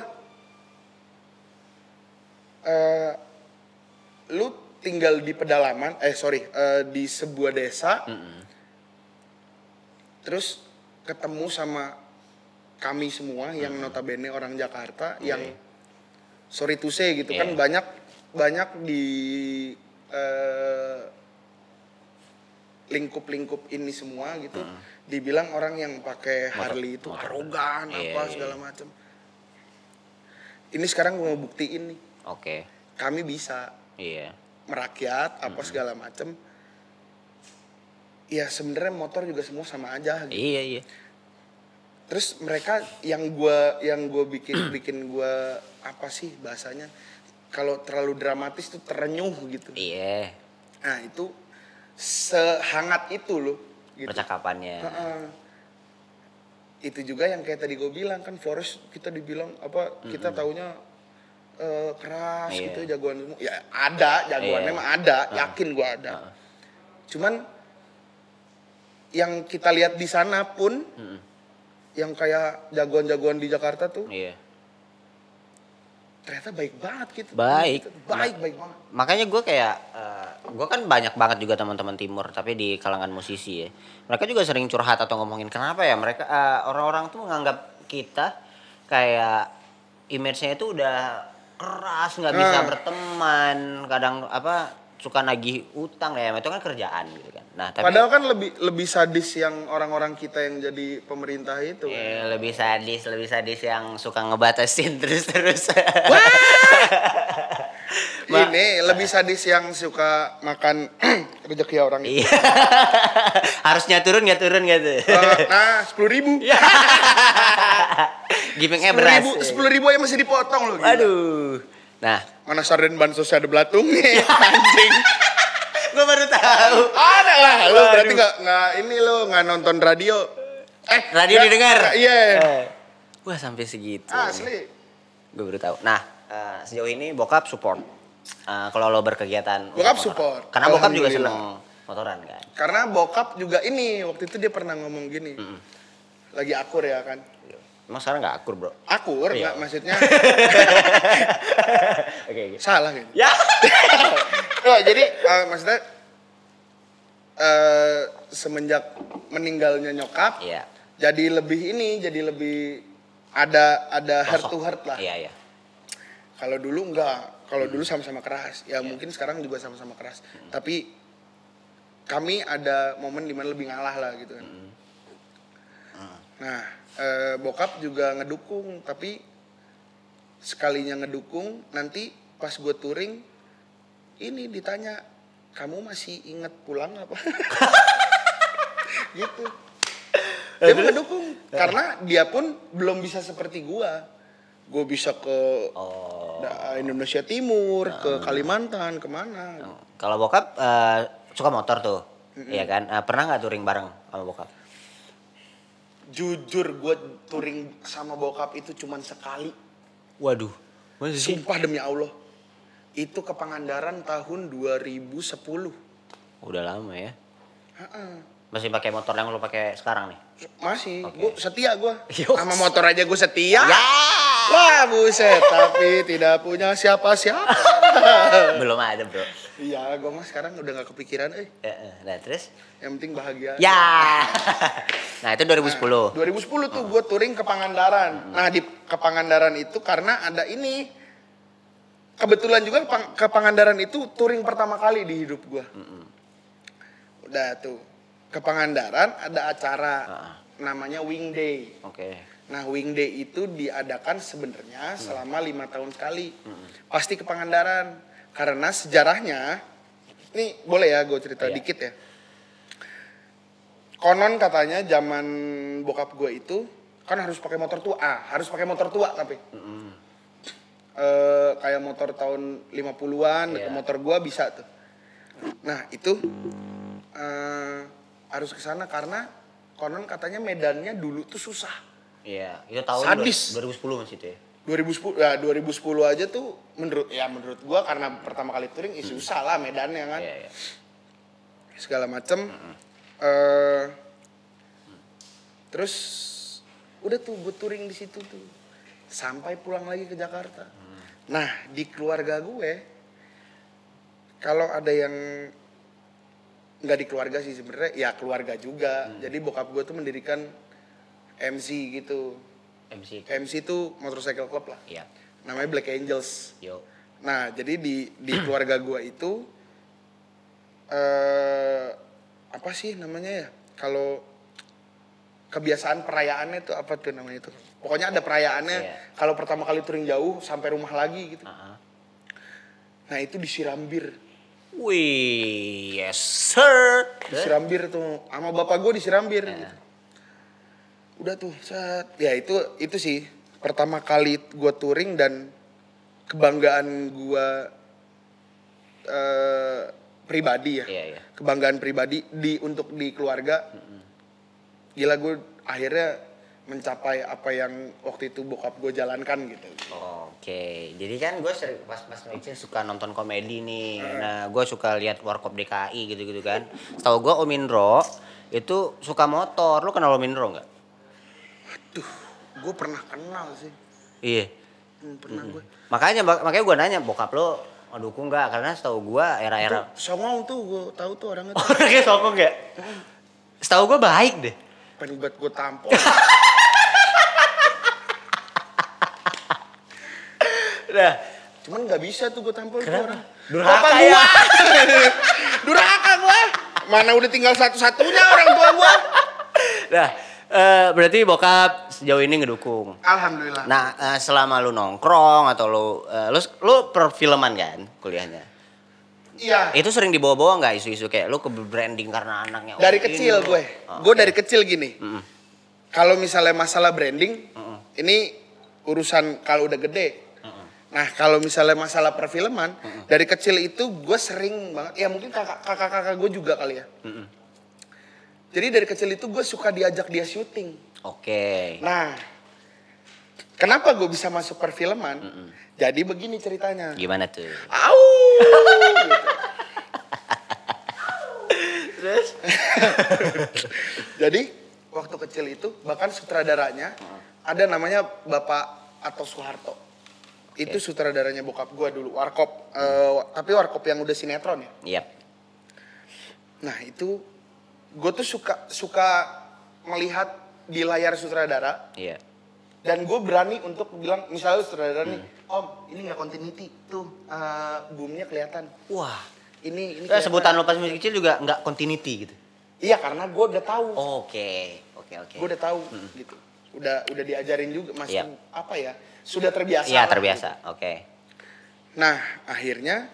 S3: lu tinggal di pedalaman di sebuah desa terus ketemu sama kami semua yang notabene orang Jakarta yang sorry to say gitu kan banyak di lingkup-lingkup ini semua gitu dibilang orang yang pakai Harley itu arogan segala macam. Ini sekarang gue mau buktiin nih. Kami bisa merakyat apa segala macam. ya sebenarnya motor juga semua sama aja gitu.
S2: Iya.
S3: Terus mereka yang gue bikin gue apa sih bahasanya, kalau terlalu dramatis tuh terenyuh gitu.
S2: Iya.
S3: Nah itu sehangat itu loh gitu.
S2: Percakapannya.
S3: Itu juga yang kayak tadi gue bilang kan, Flores kita dibilang apa, kita taunya keras gitu, jagoan semua. Ya ada jagoannya mah ada, yakin gue ada. Cuman yang kita lihat di sana pun yang kayak jagoan-jagoan di Jakarta tuh ternyata baik banget gitu.
S2: Baik
S3: banget.
S2: Makanya gue kayak gue kan banyak banget juga teman-teman timur tapi di kalangan musisi ya. Mereka juga sering curhat atau ngomongin kenapa ya mereka orang-orang tuh menganggap kita kayak image-nya itu udah keras, nggak bisa berteman, kadang apa suka nagih utang ya, itu kan kerjaan gitu kan. Nah, tapi
S3: padahal kan lebih sadis yang orang-orang kita yang jadi pemerintah itu.
S2: lebih sadis yang suka ngebatasin terus.
S3: Ini lebih sadis yang suka makan rezeki orang itu.
S2: Iya. Harusnya turun nggak tuh?
S3: Nah, 10.000.
S2: Gimmicknya beras.
S3: 10.000 aja masih dipotong loh. Gila.
S2: Aduh. Nah,
S3: mana sarden bansosnya ada belatungnya, anjing.
S2: gue baru tahu.
S3: Ada lah, lu berarti nggak ini lo nggak nonton radio.
S2: Radio didengar.
S3: Iya.
S2: Wah, sampai segitu.
S3: Asli.
S2: Gue baru tahu. Nah, sejauh ini bokap support. Kalau lo berkegiatan.
S3: Bokap
S2: motor.
S3: support.
S2: Karena bokap juga
S3: Alhamdulillah.
S2: seneng motoran kan.
S3: Karena bokap juga ini waktu itu dia pernah ngomong gini. Lagi akur ya kan.
S2: Emang sekarang nggak akur bro?
S3: Akur
S2: Iya.
S3: nggak maksudnya.
S2: Oke.
S3: Salah gitu.
S2: Ya.
S3: Oh, jadi maksudnya semenjak meninggalnya nyokap,
S2: Iya.
S3: jadi lebih ada heart to heart lah.
S2: Iya.
S3: Kalau dulu enggak, kalau dulu sama-sama keras. Ya mungkin sekarang juga sama-sama keras. Tapi kami ada momen dimana lebih ngalah lah gitu kan. Nah, bokap juga ngedukung, tapi sekalinya ngedukung nanti pas gue touring ini ditanya, kamu masih inget pulang apa? Gitu. Dia ngedukung karena dia pun belum bisa seperti gua bisa ke Indonesia Timur, ke Kalimantan, kemana.
S2: Kalau bokap suka motor tuh, iya kan? Pernah nggak touring bareng sama bokap?
S3: Jujur gue touring sama bokap itu cuman sekali.
S2: Waduh, masa sih?
S3: Sumpah demi Allah. Itu ke Pangandaran tahun 2010.
S2: Udah lama ya. Masih pakai motor yang lo pakai sekarang nih?
S3: Masih,
S2: Oke.
S3: gue setia gue.
S2: Yo.
S3: Sama motor aja gue setia.
S2: Ya.
S3: Wah buset, tapi tidak punya siapa-siapa.
S2: Belum ada bro.
S3: Iya, gue mah sekarang udah gak kepikiran.
S2: Nah terus?
S3: Yang penting bahagia.
S2: Ya. Nah itu 2010.
S3: 2010 tuh gue touring ke Pangandaran. Nah di ke Pangandaran itu karena ada ini. Kebetulan juga ke Pangandaran itu touring pertama kali di hidup gue. Udah tuh. Ke Pangandaran ada acara namanya Wing Day.
S2: Oke.
S3: Nah Wing Day itu diadakan sebenarnya selama 5 tahun sekali. Pasti ke Pangandaran. Karena sejarahnya, ini boleh ya gue cerita dikit ya. Konon katanya zaman bokap gue itu kan harus pakai motor tua, harus pakai motor tua tapi. Kayak motor tahun 50-an, motor gue bisa tuh. Nah itu harus ke sana karena konon katanya medannya dulu tuh susah.
S2: Iya, itu tahun
S3: Sadis.
S2: 2010 masih itu ya.
S3: 2010 ya 2010 aja tuh menurut gua karena pertama kali touring susah lah medannya kan.
S2: Iya.
S3: Segala macem. Terus udah tuh gue touring di situ tuh. Sampai pulang lagi ke Jakarta. Nah, di keluarga gue kalau ada yang nggak di keluarga sih sebenarnya, ya keluarga juga. Jadi bokap gue tuh mendirikan MC gitu. MC itu motorcycle club lah.
S2: Iya.
S3: Namanya Black Angels.
S2: Yo.
S3: Nah, jadi di keluarga gue itu apa sih namanya ya? Kalau kebiasaan perayaannya tuh apa tuh namanya itu? Pokoknya ada perayaannya. Kalau pertama kali touring jauh sampai rumah lagi gitu. Nah, itu disiram bir.
S2: Wih, yes sir.
S3: Disiram bir tuh, sama bapak gue disiram bir. Gitu. Udah tuh, set. Ya itu sih pertama kali gue touring dan kebanggaan gue pribadi ya.
S2: Iya.
S3: Kebanggaan pribadi untuk di keluarga. Gila, gue akhirnya mencapai apa yang waktu itu bokap gue jalankan gitu.
S2: Oke, jadi kan gue sering pas micin suka nonton komedi nih. Nah, gue suka lihat Warkop DKI gitu-gitu kan. Setahu gue Om Indro itu suka motor. Lu kenal Om Indro nggak?
S3: Aduh, gue pernah kenal sih.
S2: Iya.
S3: Pernah gue.
S2: Makanya gue nanya bokap lo dukung nggak? Karena setahu gue era-era.
S3: Songong tuh, gue tahu tuh orangnya.
S2: Orangnya songong ya? Setahu gue baik deh.
S3: Pengen buat gue tampol.
S2: Nah,
S3: Cuman nggak bisa tuh gue tampol tuh orang.
S2: Durhaka ya.
S3: Durhaka gue. Mana udah tinggal satu-satunya orang tua gue.
S2: Nah, berarti bokap sejauh ini ngedukung.
S3: Alhamdulillah.
S2: Nah, selama lu nongkrong atau lu perfilman kan kuliahnya?
S3: Iya.
S2: Itu sering dibawa-bawa nggak isu-isu kayak lu ke branding karena anaknya?
S3: Dari kecil gue. Gue dari kecil gini. Kalau misalnya masalah branding, ini urusan kalau udah gede. Nah, kalau misalnya masalah perfilman, dari kecil itu gue sering banget. Ya mungkin kakak-kakak gue juga kali ya. Jadi dari kecil itu gue suka diajak dia syuting.
S2: Oke.
S3: Nah, kenapa gue bisa masuk perfilman? Jadi begini ceritanya.
S2: Gimana tuh?
S3: Au! Gitu.
S2: Terus?
S3: Jadi waktu kecil itu bahkan sutradaranya ada namanya Bapak Ato Soeharto. Itu sutradaranya bokap gue dulu, Warkop. Tapi Warkop yang udah sinetron ya.
S2: Yap.
S3: Nah itu gue tuh suka melihat di layar sutradara.
S2: Iya.
S3: Dan gue berani untuk bilang, misalnya sutradara nih, Om ini gak continuity tuh, boomnya kelihatan.
S2: Wah.
S3: Ini
S2: Sebutan lo pas masih kecil juga nggak continuity gitu?
S3: Iya, karena gue udah tahu.
S2: Oke.
S3: Gue udah tahu gitu. Udah diajarin juga, masih
S2: Yap.
S3: apa ya? Sudah terbiasa.
S2: Iya
S3: lah,
S2: terbiasa.
S3: gitu.
S2: Oke.
S3: Nah akhirnya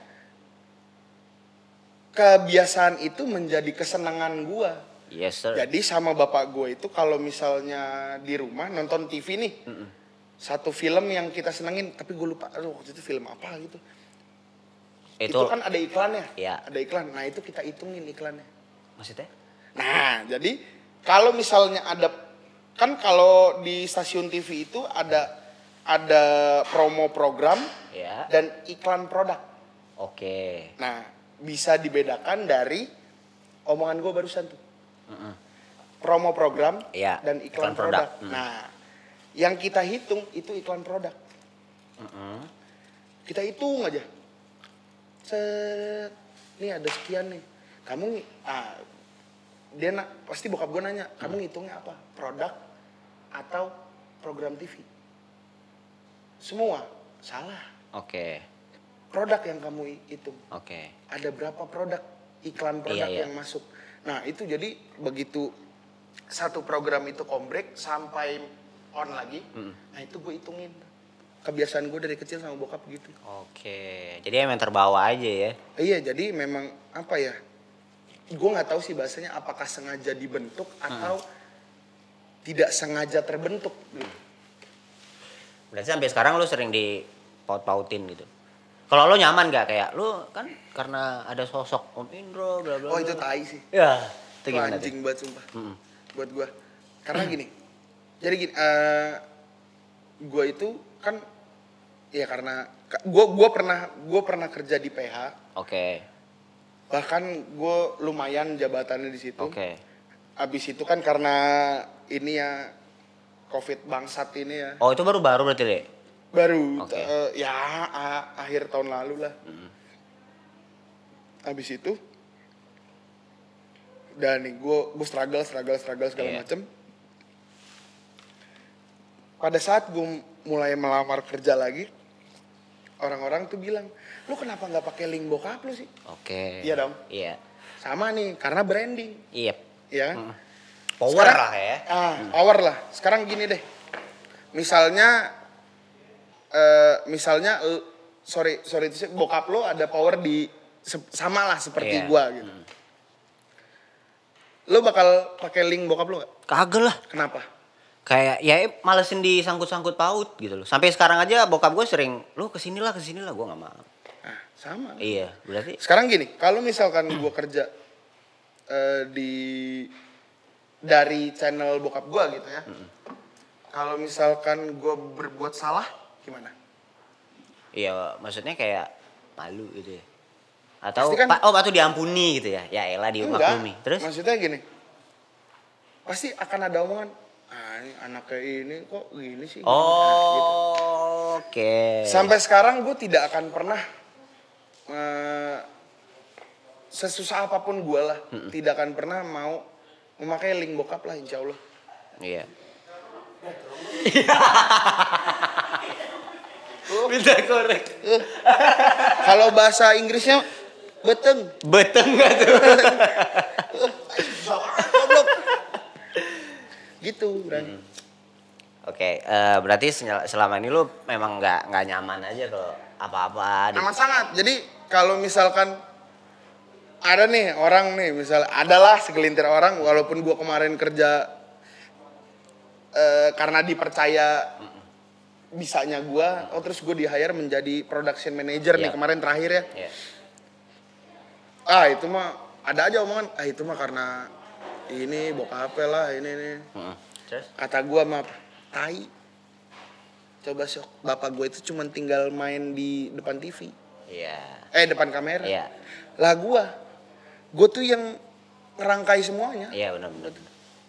S3: kebiasaan itu menjadi kesenangan gue.
S2: Yes sir.
S3: Jadi sama bapak gue itu kalau misalnya di rumah nonton TV nih, satu film yang kita senengin, tapi gue lupa, aduh waktu itu film apa gitu. Itu kan ada iklannya,
S2: Iya.
S3: ada iklan. Nah itu kita hitungin iklannya.
S2: Maksudnya?
S3: Nah jadi kalau misalnya ada, kan kalau di stasiun TV itu ada promo program
S2: Iya.
S3: dan iklan produk.
S2: Oke.
S3: Nah bisa dibedakan dari omongan gue barusan tuh. Promo program
S2: Iya,
S3: dan iklan
S2: iklan produk.
S3: produk. Nah, yang kita hitung itu iklan produk. Kita hitung aja. Set, nih ada sekian nih. Kamu, pasti bokap gue nanya, kamu ngitungnya apa? Produk atau program TV? Semua salah.
S2: Oke.
S3: Produk yang kamu hitung.
S2: Oke.
S3: Ada berapa produk iklan produk
S2: Iya.
S3: yang masuk. Nah itu jadi begitu satu program itu kombrek sampai on lagi, nah itu gue hitungin. Kebiasaan gue dari kecil sama bokap gitu.
S2: Oke. Jadi emang terbawa aja ya?
S3: Iya jadi memang apa ya, gue gak tahu sih bahasanya apakah sengaja dibentuk atau tidak sengaja terbentuk gitu.
S2: Berarti sampai sekarang lu sering dipaut-pautin gitu? Kalau lo nyaman gak kayak lu kan karena ada sosok Om Indro bla bla.
S3: Oh itu tai sih.
S2: Ya, itu
S3: Itu
S2: gimana
S3: anjing
S2: tuh?
S3: banget sumpah. Buat gue. Karena gini. Jadi gini, gue itu kan ya karena gue pernah kerja di PH.
S2: Oke.
S3: Bahkan gue lumayan jabatannya di situ.
S2: Oke.
S3: Abis itu kan karena ini ya COVID bangsat ini ya.
S2: Oh, itu baru berarti deh.
S3: Baru
S2: Oke.
S3: akhir tahun lalu lah. Abis itu udah nih gue struggle segala macem. Pada saat gue mulai melamar kerja lagi, orang-orang tuh bilang, lu kenapa nggak pakai link bokap lu sih?
S2: Oke.
S3: Iya dong.
S2: Iya.
S3: Sama nih karena branding,
S2: Iya.
S3: ya.
S2: Power
S3: Sekarang-
S2: lah ya.
S3: Power lah. Sekarang gini deh. Misalnya sorry itu sih, bokap lo ada power di sama lah seperti
S2: Iya.
S3: gue gitu. Lo bakal pakai link bokap lo gak?
S2: Kagak lah.
S3: Kenapa?
S2: Kayak ya malesin disangkut-sangkut paut gitu loh. Sampai sekarang aja bokap gue sering, lu kesinilah gue nggak mau.
S3: Nah, sama.
S2: Iya, berarti.
S3: Sekarang gini, kalau misalkan gue kerja dari channel bokap gue gitu ya. Kalau misalkan gue berbuat salah, gimana?
S2: Iya, maksudnya kayak malu gitu ya. Atau
S3: Pasti kan-
S2: atau diampuni gitu ya. Ya elah dimaklumi. Terus?
S3: Maksudnya gini, pasti akan ada omongan, ini anak kayak ini kok gini sih. Nah, gitu.
S2: Oke.
S3: Sampai sekarang gue tidak akan pernah sesusah apapun gue lah, tidak akan pernah mau memakai link bokap lah, insya Allah.
S2: Iya. Minta korek.
S3: Kalau bahasa Inggrisnya beteng.
S2: Beteng gak tuh?
S3: Goblok. Gitu, Bran.
S2: Oke, berarti selama ini lu memang nggak nyaman aja kalau apa-apa.
S3: Amat sangat. Jadi kalau misalkan ada nih orang nih, misal adalah segelintir orang, walaupun gua kemarin kerja karena dipercaya bisanya gua, terus gua di-hire menjadi production manager nih
S2: Iya.
S3: kemarin terakhir ya.
S2: Iya.
S3: Itu mah ada aja omongan, itu mah karena ini bokap lah, ini.
S2: Terus?
S3: Kata gua mah tai. Coba sok, bapak gue itu cuma tinggal main di depan TV.
S2: Iya.
S3: Depan kamera.
S2: Iya.
S3: Lah gue tuh yang ngerangkai semuanya.
S2: Iya benar.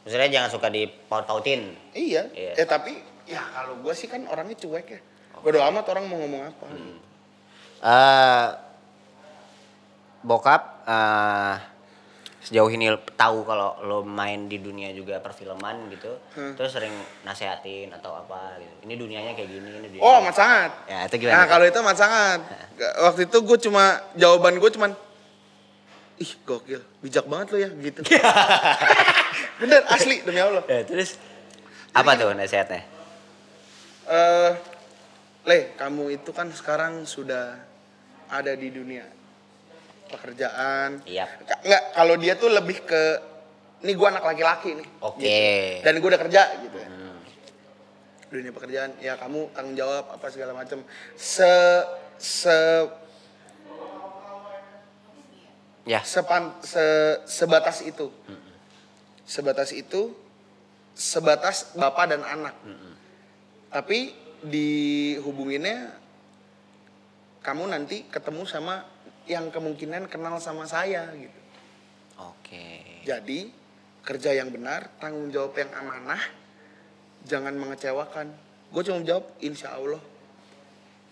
S2: Maksudnya jangan suka dipaut-pautin.
S3: Iya.
S2: Iya.
S3: Tapi ya kalau gue sih kan orangnya cuek ya. Bodo amat orang mau ngomong apa.
S2: Bokap sejauh ini tahu kalau lo main di dunia juga perfilman gitu, terus sering nasehatin atau apa gitu. Ini dunianya kayak gini, ini dunia.
S3: Amat sangat.
S2: Ya itu gimana?
S3: Nah kalau itu amat sangat. Waktu itu gue jawaban gue cuman, ih gokil, bijak banget lo ya gitu. Bener asli demi Allah.
S2: Ya, terus apa tuh nasihatnya?
S3: Le, kamu itu kan sekarang sudah ada di dunia pekerjaan.
S2: Iya.
S3: Enggak, kalau dia tuh lebih ke, nih gue anak laki-laki nih.
S2: Oke.
S3: Gitu. Dan gue udah kerja gitu ya. Dunia pekerjaan, ya kamu tanggung jawab apa segala macam.
S2: Ya.
S3: Sebatas itu. Sebatas itu, sebatas bapak dan anak. Tapi dihubunginnya kamu nanti ketemu sama yang kemungkinan kenal sama saya gitu.
S2: Oke.
S3: Jadi kerja yang benar, tanggung jawab yang amanah, jangan mengecewakan. Gue cuma jawab insya Allah,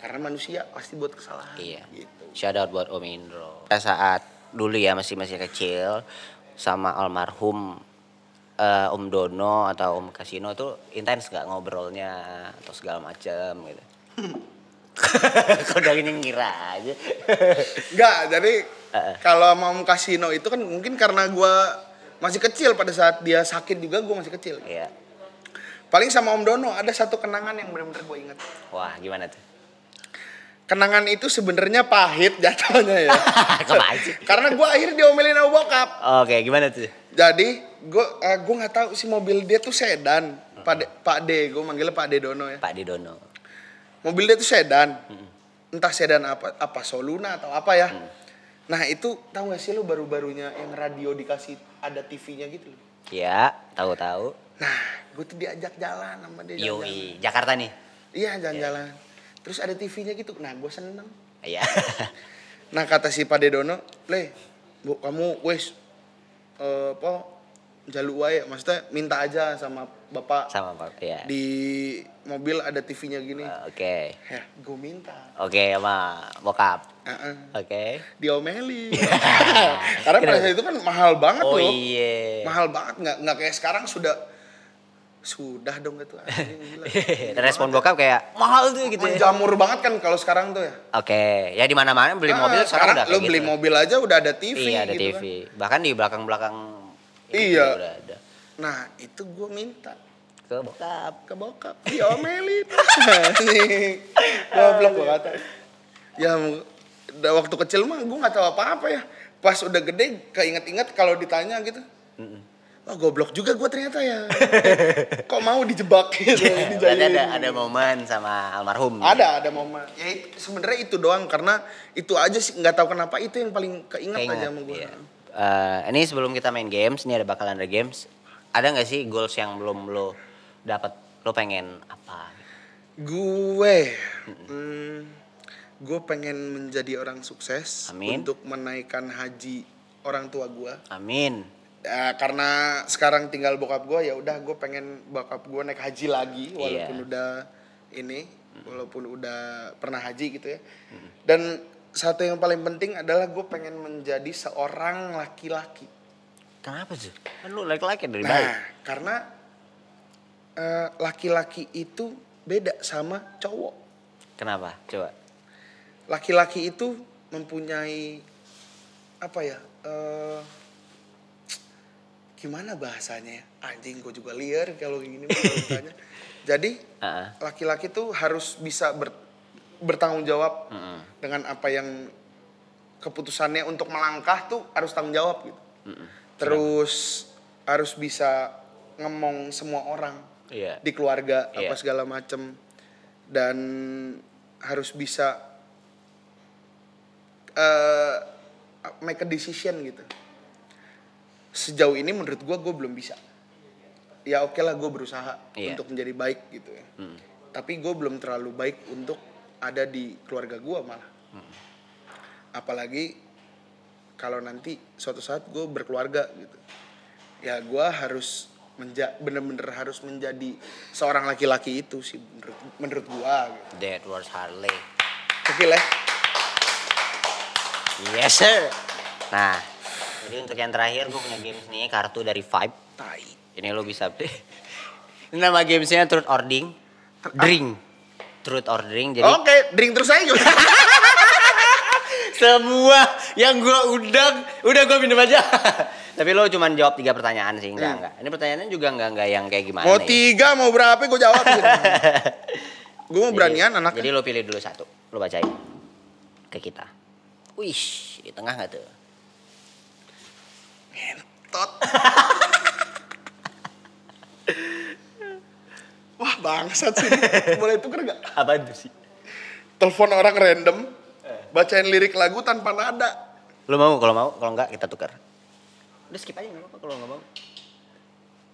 S3: karena manusia pasti buat kesalahan.
S2: Iya.
S3: Gitu.
S2: Shout out buat Om Indro. Pada saat dulu ya masih kecil sama almarhum Om Dono atau Om Kasino tuh intens gak ngobrolnya atau segala macam gitu. Kok dari ngira aja.
S3: Enggak, jadi kalau mau kasino itu kan mungkin karena gue masih kecil, pada saat dia sakit juga gue masih kecil.
S2: Iya.
S3: Paling sama Om Dono ada satu kenangan yang benar-benar gue ingat.
S2: Wah, gimana tuh?
S3: Kenangan itu sebenarnya pahit jatuhnya ya.
S2: Kemana sih?
S3: Karena gue akhirnya diomelin sama bokap.
S2: Oke, gimana tuh?
S3: Jadi gue nggak tahu si mobil dia tuh sedan. Pak D, gue manggilnya Pak D Dono ya.
S2: Pak Didono.
S3: Mobil dia tuh sedan. Entah sedan apa Soluna atau apa ya. Nah itu tahu gak sih lo baru-barunya yang radio dikasih ada TV-nya gitu loh.
S2: Ya, tahu-tahu.
S3: Nah gue tuh diajak jalan sama dia. Jalan-jalan.
S2: Yoi, Jakarta nih.
S3: Iya jalan-jalan. Terus ada TV-nya gitu. Nah gue seneng.
S2: Iya.
S3: Nah kata si Pak Dedono, Le, bu kamu wes jaluk wae, maksudnya minta aja sama bapak.
S2: Sama Pak, ya.
S3: Di mobil ada TV-nya gini.
S2: Oke.
S3: Ya, gue minta.
S2: Oke, sama bokap. Oke.
S3: Diomelin. Karena pada saat itu kan mahal banget
S2: Oh
S3: loh.
S2: iya.
S3: Mahal banget, nggak kayak sekarang sudah dong gitu.
S2: Respon bokap kayak mahal tuh gitu ya.
S3: Menjamur banget kan kalau sekarang tuh ya.
S2: Oke, ya di mana-mana beli mobil sekarang udah
S3: lo
S2: kayak
S3: beli
S2: gitu.
S3: mobil aja udah ada TV
S2: Iya, ada
S3: gitu
S2: TV.
S3: kan.
S2: Bahkan di belakang-belakang
S3: Iya.
S2: udah ada.
S3: Nah, itu gue minta
S2: Ke bokap.
S3: ke bokap, diomelin. Goblok gue kata. Ya Waktu kecil mah gue nggak tahu apa-apa ya. Pas udah gede keinget-inget kalau ditanya gitu. Wah goblok juga gue ternyata ya. Kok mau dijebak gitu.
S2: Berarti ada momen sama almarhum.
S3: Ada momen. Ya sebenarnya itu doang karena itu aja sih nggak tahu kenapa itu yang paling keinget aja sama gue.
S2: Iya. Ini sebelum kita main games, ini bakalan ada games. Ada nggak sih goals yang belum lo dapat? Lo pengen apa?
S3: Gue pengen menjadi orang sukses.
S2: Amin.
S3: Untuk menaikkan haji orang tua gue.
S2: Amin.
S3: Ya, karena sekarang tinggal bokap gue, ya udah gue pengen bokap gue naik haji lagi walaupun udah pernah haji gitu ya. Dan satu yang paling penting adalah gue pengen menjadi seorang laki-laki.
S2: Kenapa sih? Kan lu laki-laki dari bayi.
S3: Karena laki-laki itu beda sama cowok.
S2: Kenapa? Coba.
S3: Laki-laki itu mempunyai apa ya? Gimana bahasanya ya? Anjing gue juga liar kalau gini bahasanya. Jadi laki-laki tuh harus bisa bertanggung jawab dengan apa yang keputusannya untuk melangkah tuh harus tanggung jawab gitu. Terus harus bisa ngomong semua orang di keluarga apa segala macem, dan harus bisa make a decision gitu. Sejauh ini menurut gue belum bisa. Ya oke lah gue berusaha untuk menjadi baik gitu ya. Tapi gue belum terlalu baik untuk ada di keluarga gue malah. Apalagi kalau nanti suatu saat gue berkeluarga gitu. Ya gue harus bener-bener harus menjadi seorang laki-laki itu sih menurut gue gitu.
S2: That was Harley.
S3: Oke lah.
S2: Yes sir. Nah, jadi untuk yang terakhir gue punya games nih, kartu dari Vibe. Ini lo bisa ini nama gamesnya Truth or Drink. Truth or Drink. Jadi
S3: Oke, drink terus aja.
S2: semua yang gue undang udah gue minum aja. Tapi lo cuma jawab 3 pertanyaan sih, enggak. Ini pertanyaannya juga enggak yang kayak gimana.
S3: Mau 3 mau berapa gue jawab. Gue mau beranian anaknya.
S2: Jadi lo pilih dulu satu, lo bacain ke kita. Wih, di tengah nggak tuh?
S3: Ngentot. Wah bangsat sih. Boleh tuker gak?
S2: Apaan tuh sih?
S3: Telepon orang random, bacain lirik lagu tanpa nada.
S2: Lo mau? Kalau enggak kita tukar. Udah skip aja nggak apa-apa kalau nggak mau.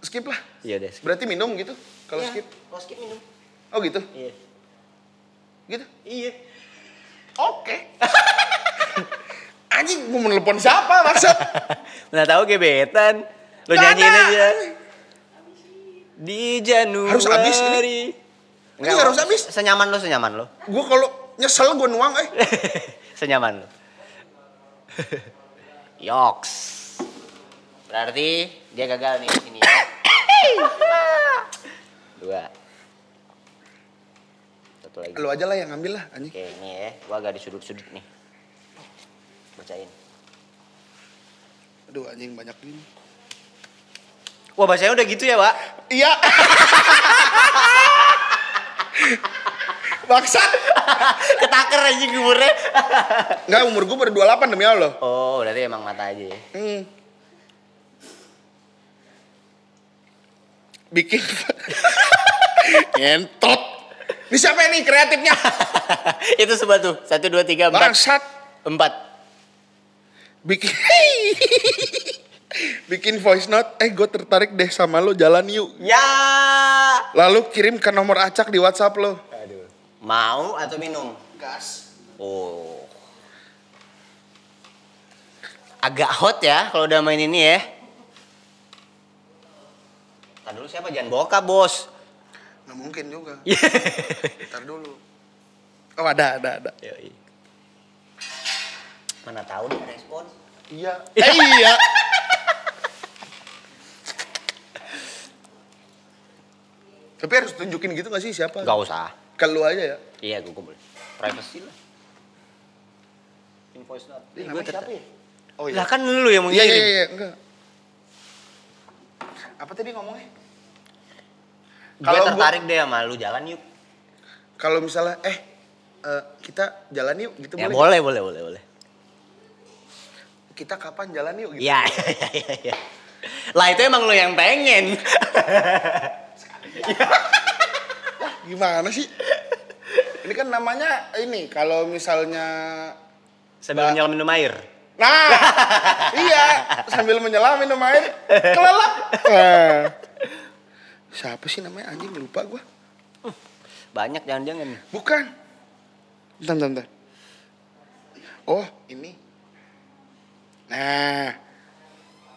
S3: Skip lah.
S2: Iya deh.
S3: Berarti minum gitu? Kalau skip?
S2: Kalau skip minum.
S3: Oh gitu?
S2: Iya.
S3: Gitu?
S2: Iya.
S3: Oke. Anjing, gue mau nelpon siapa maksud?
S2: Mana tahu gebetan. Lo nyanyiin aja. Di Januari.
S3: Harus habis ini. Enggak harus habis.
S2: Senyaman lo.
S3: Gue kalau nyesel gue nuang
S2: Senyaman lo. Yoks. Berarti dia gagal nih di sini ya. 2. Satu lagi.
S3: Lu aja lah yang ngambil lah anjing.
S2: Oke, ini ya. Gua agak di sudut-sudut nih. Bacain.
S3: Aduh anjing banyak ini.
S2: Wah, bacanya udah gitu ya, Pak?
S3: Iya. Bangsat.
S2: Ketaker anjing umurnya.
S3: Enggak, umur gue baru 28 demi Allah.
S2: Oh, berarti emang mata aja ya.
S3: Bikin ngentot. Ini siapa nih kreatifnya?
S2: Itu sebab tuh. 1, 2, 3, 4.
S3: Bangsat.
S2: 4.
S3: Bikin voice note. Gue tertarik deh sama lo, jalan yuk.
S2: Ya.
S3: Lalu kirim ke nomor acak di WhatsApp lo.
S2: Aduh. Mau atau minum?
S3: Gas.
S2: Oh. Agak hot ya kalau udah main ini ya. Ntar dulu siapa? Jangan boka, bos.
S3: Nggak mungkin juga. Ntar dulu. Oh ada.
S2: Yoi. Mana tahu dia respon.
S3: Iya. Iya. Tapi harus tunjukin gitu gak sih siapa?
S2: Gak usah.
S3: Kalau aja ya.
S2: Iya, gue boleh. Privacy lah. Invoice not.
S3: Namanya siapa ya? Oh
S2: Lah kan lu yang mau
S3: ngirim.
S2: ngirim.
S3: Iya, enggak. Apa tadi ngomongnya?
S2: Gue tertarik deh sama lu, jalan yuk.
S3: Kalau misalnya kita jalan yuk gitu
S2: Ya
S3: boleh?
S2: boleh.
S3: Kita kapan jalan yuk gitu?
S2: Iya. Lah itu emang lo yang pengen.
S3: Gimana sih? Ini kan namanya ini kalau misalnya
S2: Sambil menyelam minum air.
S3: nah, iya sambil menyelam minum air kelelep. Siapa sih namanya anjing lupa gua.
S2: Banyak jangan-jangan.
S3: Bukan. Bentar. Oh ini. Nah,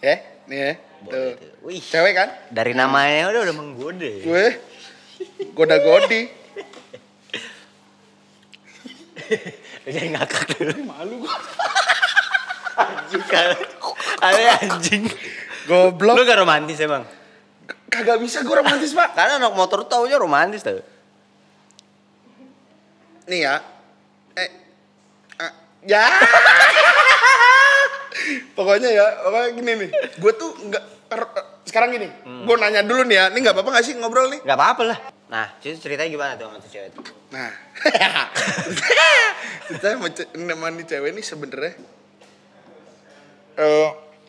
S3: nih ya. Tuh.
S2: Wih.
S3: Cewek kan?
S2: Dari namanya udah menggoda.
S3: Gue goda-godi.
S2: Jadi ngakak dulu.
S3: Malu gua.
S2: Anjing. Anjing.
S3: Goblok.
S2: Lu gak romantis emang?
S3: Kagak bisa gue romantis, Pak.
S2: Karena anak motor taunya romantis tau.
S3: Nih ya. Ya. Pokoknya gini nih. Gue tuh enggak sekarang gini. Gue nanya dulu nih ya. Ini enggak apa-apa enggak sih ngobrol nih?
S2: Gak apa-apa lah. Nah, ceritanya gimana tuh sama tuh cewek tuh?
S3: Nah. Kita sama nih cewek nih sebenarnya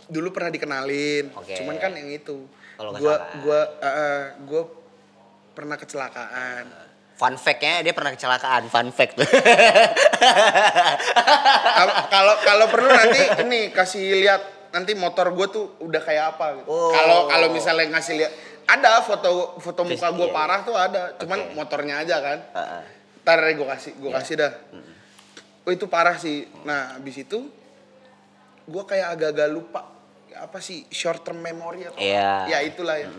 S3: dulu pernah dikenalin.
S2: Oke.
S3: Cuman kan yang itu.
S2: Kalau
S3: Gue pernah kecelakaan.
S2: Fun fact-nya dia pernah kecelakaan. Fun fact tuh.
S3: Kalau perlu nanti ini kasih lihat nanti motor gue tuh udah kayak apa gitu.
S2: Oh.
S3: Kalau misalnya ngasih lihat ada foto muka gue
S2: Iya.
S3: parah tuh ada, cuman
S2: Oke.
S3: motornya aja kan.
S2: Heeh.
S3: Ntar gue kasih dah. Oh itu parah sih. Nah abis itu gue kayak agak-agak lupa apa sih short term memory atau
S2: Iya.
S3: ya itulah ya.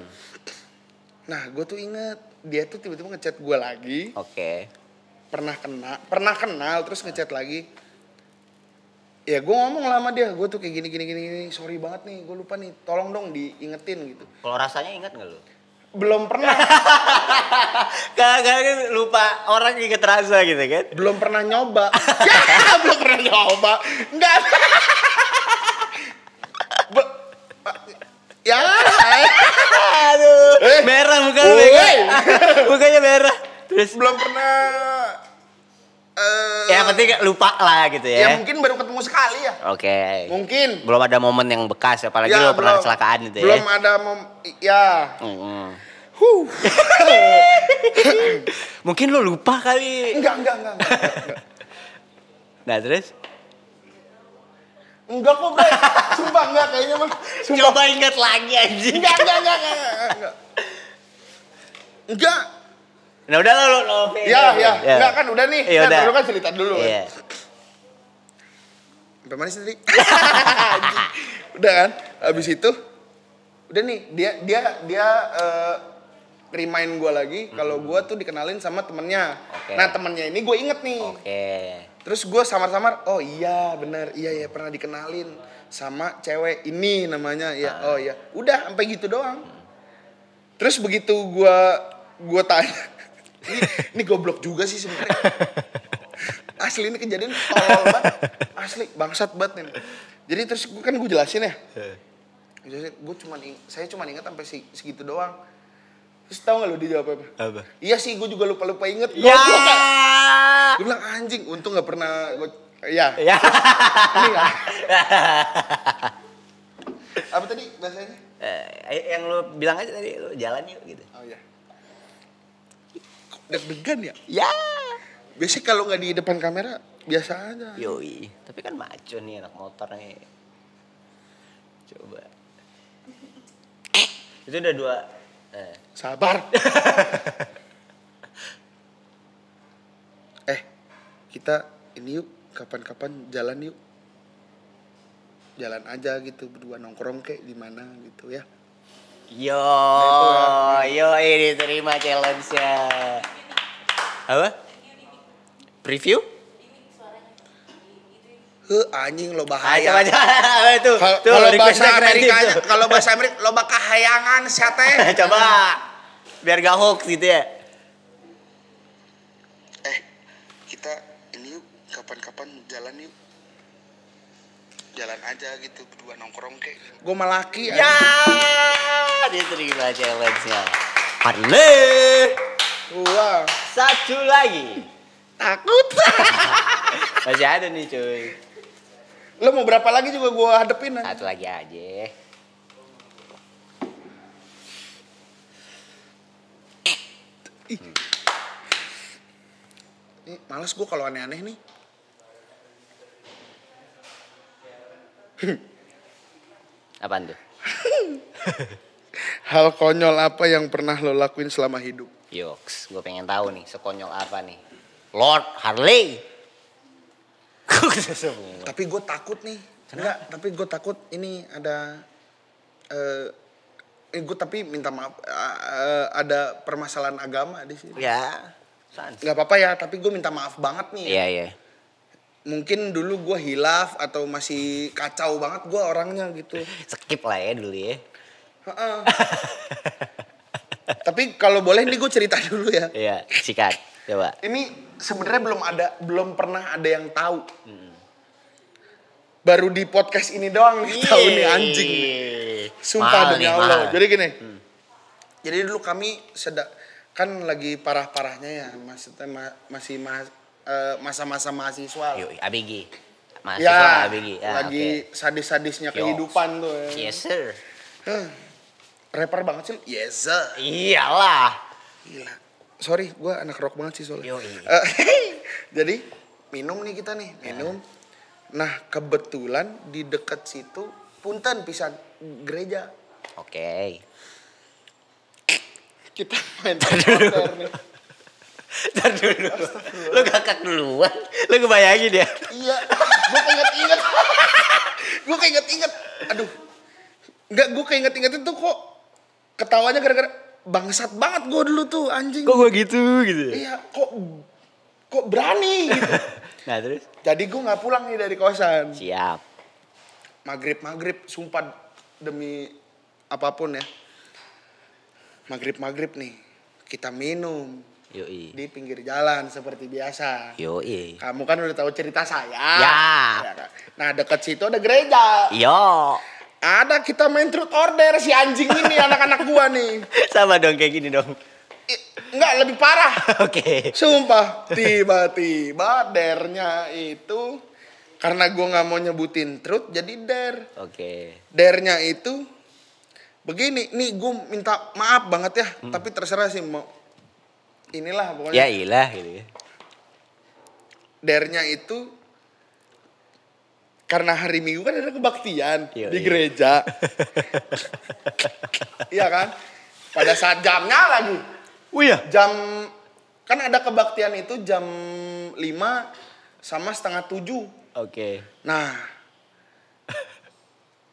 S3: Nah gue tuh inget dia tuh tiba-tiba ngechat gue lagi.
S2: Oke.
S3: Pernah kenal terus ngechat lagi. Ya gue ngomong lah sama dia, gue tuh kayak gini, sorry banget nih, gue lupa nih, tolong dong diingetin gitu.
S2: Kalau rasanya ingat gak lu?
S3: Belum pernah,
S2: Kagak lupa orang inget rasa gitu kan?
S3: belum pernah nyoba. Ya, belum pernah nyoba, enggak. Ya,
S2: Aduh, merah muka lu.
S3: Woi.
S2: Mukanya merah. Terus
S3: belum pernah.
S2: ya penting lupa lah gitu
S3: Ya
S2: ya.
S3: mungkin baru ketemu sekali ya.
S2: Oke.
S3: Mungkin.
S2: Belum ada momen yang bekas apalagi
S3: Ya,
S2: lo pernah
S3: belum.
S2: kecelakaan gitu ya.
S3: Belum ada ya.
S2: Mm-mm. Mungkin lo lupa kali.
S3: Enggak.
S2: Nah terus?
S3: Enggak kok, Bre. Sumpah enggak kayaknya mah. Sumpah.
S2: Coba ingat lagi anjing.
S3: Enggak. Enggak.
S2: Nah udah lo.
S3: Ya. Enggak kan udah nih.
S2: Iya,
S3: Nah,
S2: udah.
S3: dulu kan cerita dulu.
S2: Iya.
S3: Sampai mana sih tadi? Udah kan? Habis itu udah nih dia remind gue lagi kalau gue tuh dikenalin sama temennya.
S2: Oke.
S3: Nah temennya ini gue inget nih.
S2: Oke.
S3: Terus gue samar-samar, oh iya bener, iya pernah dikenalin sama cewek ini namanya, ya oh iya. Udah sampai gitu doang. Terus begitu gue tanya, ini goblok juga sih sebenarnya. Asli ini kejadian tolol banget, asli bangsat banget nih. Jadi terus gue jelasin ya, saya cuma ingat sampai segitu doang. Terus tau gak lu dia jawab apa?
S2: Apa?
S3: Iya sih, gue juga lupa inget.
S2: Ya.
S3: Gue bilang anjing, untung gak pernah gue. Ya.
S2: Ya.
S3: Ini ya. Apa tadi bahasanya?
S2: Yang lo bilang aja tadi lo jalan yuk gitu.
S3: Oh iya. Deg-degan ya?
S2: Ya.
S3: Biasanya kalau nggak di depan kamera biasa aja.
S2: Yoi. Tapi kan maco nih anak motor nih. Coba. Itu udah 2.
S3: Sabar. Kita ini yuk, kapan-kapan jalan yuk. Jalan aja gitu berdua nongkrong kayak di mana gitu ya.
S2: Yo ini terima challenge-nya. Apa? Preview?
S3: Anjing lo bahaya.
S2: Coba itu.
S3: Kalau bahasa Amerikanya, kalau bahasa Amerika lo bakal hayangan siate.
S2: Coba. Biar gak hoax gitu ya.
S3: Kita ini yuk, kapan-kapan jalan yuk. Jalan aja gitu berdua nongkrong kayak. Gue malaki
S2: Ya, diterima challenge-nya. Parle.
S3: Wah.
S2: Satu lagi.
S3: Takut.
S2: Masih ada nih cuy.
S3: Lo mau berapa lagi juga gue hadepin.
S2: Satu lagi aja.
S3: Ini males gue kalau aneh-aneh nih.
S2: Apaan tuh?
S3: Hal konyol apa yang pernah lo lakuin selama hidup?
S2: Yoks, gue pengen tahu nih, sekonyol apa nih? Lord Harley.
S3: Tapi gue takut nih. Enggak, tapi gue takut ini ada gue tapi minta maaf ada permasalahan agama di sini.
S2: Ya,
S3: Nggak apa-apa ya, tapi gue minta maaf banget nih.
S2: Iya, iya.
S3: Mungkin dulu gue hilaf atau masih kacau banget gue orangnya gitu.
S2: Skip lah ya dulu ya.
S3: Tapi kalau boleh nih gue cerita dulu ya.
S2: Iya, sikat. Coba.
S3: Ini sebenarnya belum pernah ada yang tahu. Baru di podcast ini doang nih tahu nih anjing. Sumpah demi Allah. Jadi gini. Jadi dulu kami kan lagi parah-parahnya ya, maksudnya masih masa-masa mahasiswa.
S2: Yuk, ABG.
S3: Ya,
S2: Mahasiswa ABG. Ya,
S3: lagi sadis-sadisnya kehidupan tuh. Ya.
S2: Yes sir.
S3: Rapper banget sih lu. Yes sir.
S2: Iyalah.
S3: Gila. Sorry, gue anak rock banget sih soalnya.
S2: Yoi.
S3: Jadi minum nih kita nih, minum. Nah kebetulan di dekat situ punten pisah gereja.
S2: Oke.
S3: Kita main konser nih.
S2: Ntar dulu. Lu kakak duluan. Lu kebayangin ya.
S3: Iya, gue keinget-inget. Gue keinget-inget. Aduh. Enggak, gue keinget-inget itu kok ketawanya gara-gara bangsat banget gue dulu tuh anjing.
S2: Kok gue gitu?
S3: Iya, kok berani gitu.
S2: Nah terus?
S3: Jadi gue nggak pulang nih dari kosan.
S2: Siap.
S3: Maghrib sumpah demi apapun ya. Maghrib nih kita minum.
S2: Yoi.
S3: Di pinggir jalan seperti biasa.
S2: Yoi.
S3: Kamu kan udah tahu cerita saya.
S2: Ya.
S3: Nah dekat situ ada gereja.
S2: Yo.
S3: Ada kita main truth order si anjing ini anak-anak gua nih.
S2: Sama dong kayak gini dong.
S3: Enggak, lebih parah.
S2: Oke.
S3: Sumpah, tiba-tiba dernya itu karena gua nggak mau nyebutin truth jadi der.
S2: Oke.
S3: Dernya itu begini, nih gua minta maaf banget ya, tapi terserah sih mau inilah pokoknya.
S2: Ya ilah gitu ya.
S3: Dernya itu karena hari Minggu kan ada kebaktian
S2: Yo,
S3: di
S2: iya.
S3: gereja. Iya kan? Pada saat jamnya lagi.
S2: Oh iya.
S3: Jam kan ada kebaktian itu jam 5 sama setengah 7.
S2: Oke.
S3: Nah.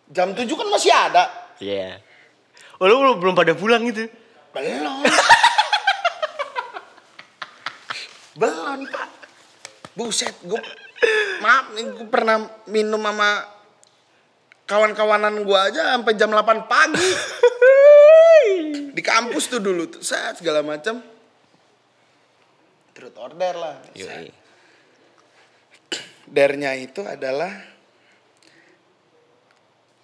S3: Jam 7 kan masih ada.
S2: Iya. Oh lu belum pada pulang gitu?
S3: Belum. Belum, Pak. Buset, maaf nih gue pernah minum sama kawan-kawanan gue aja sampai jam 8 pagi. Di kampus tuh dulu tuh, segala macam. Truth order lah.
S2: Yoi.
S3: Dernya itu adalah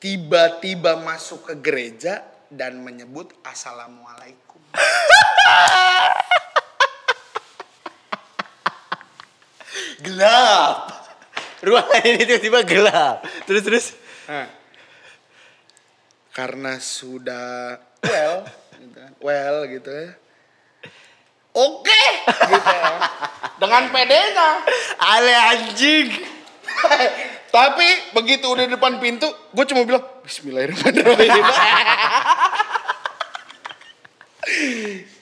S3: tiba-tiba masuk ke gereja dan menyebut assalamualaikum.
S2: Gelap. Ruangan ini tiba-tiba gelap. Terus.
S3: Nah, karena sudah well gitu ya. Oke, gitu ya. Dengan pedenya.
S2: Ale anjing.
S3: Tapi begitu udah depan pintu, gue cuma bilang Bismillahirrahmanirrahim.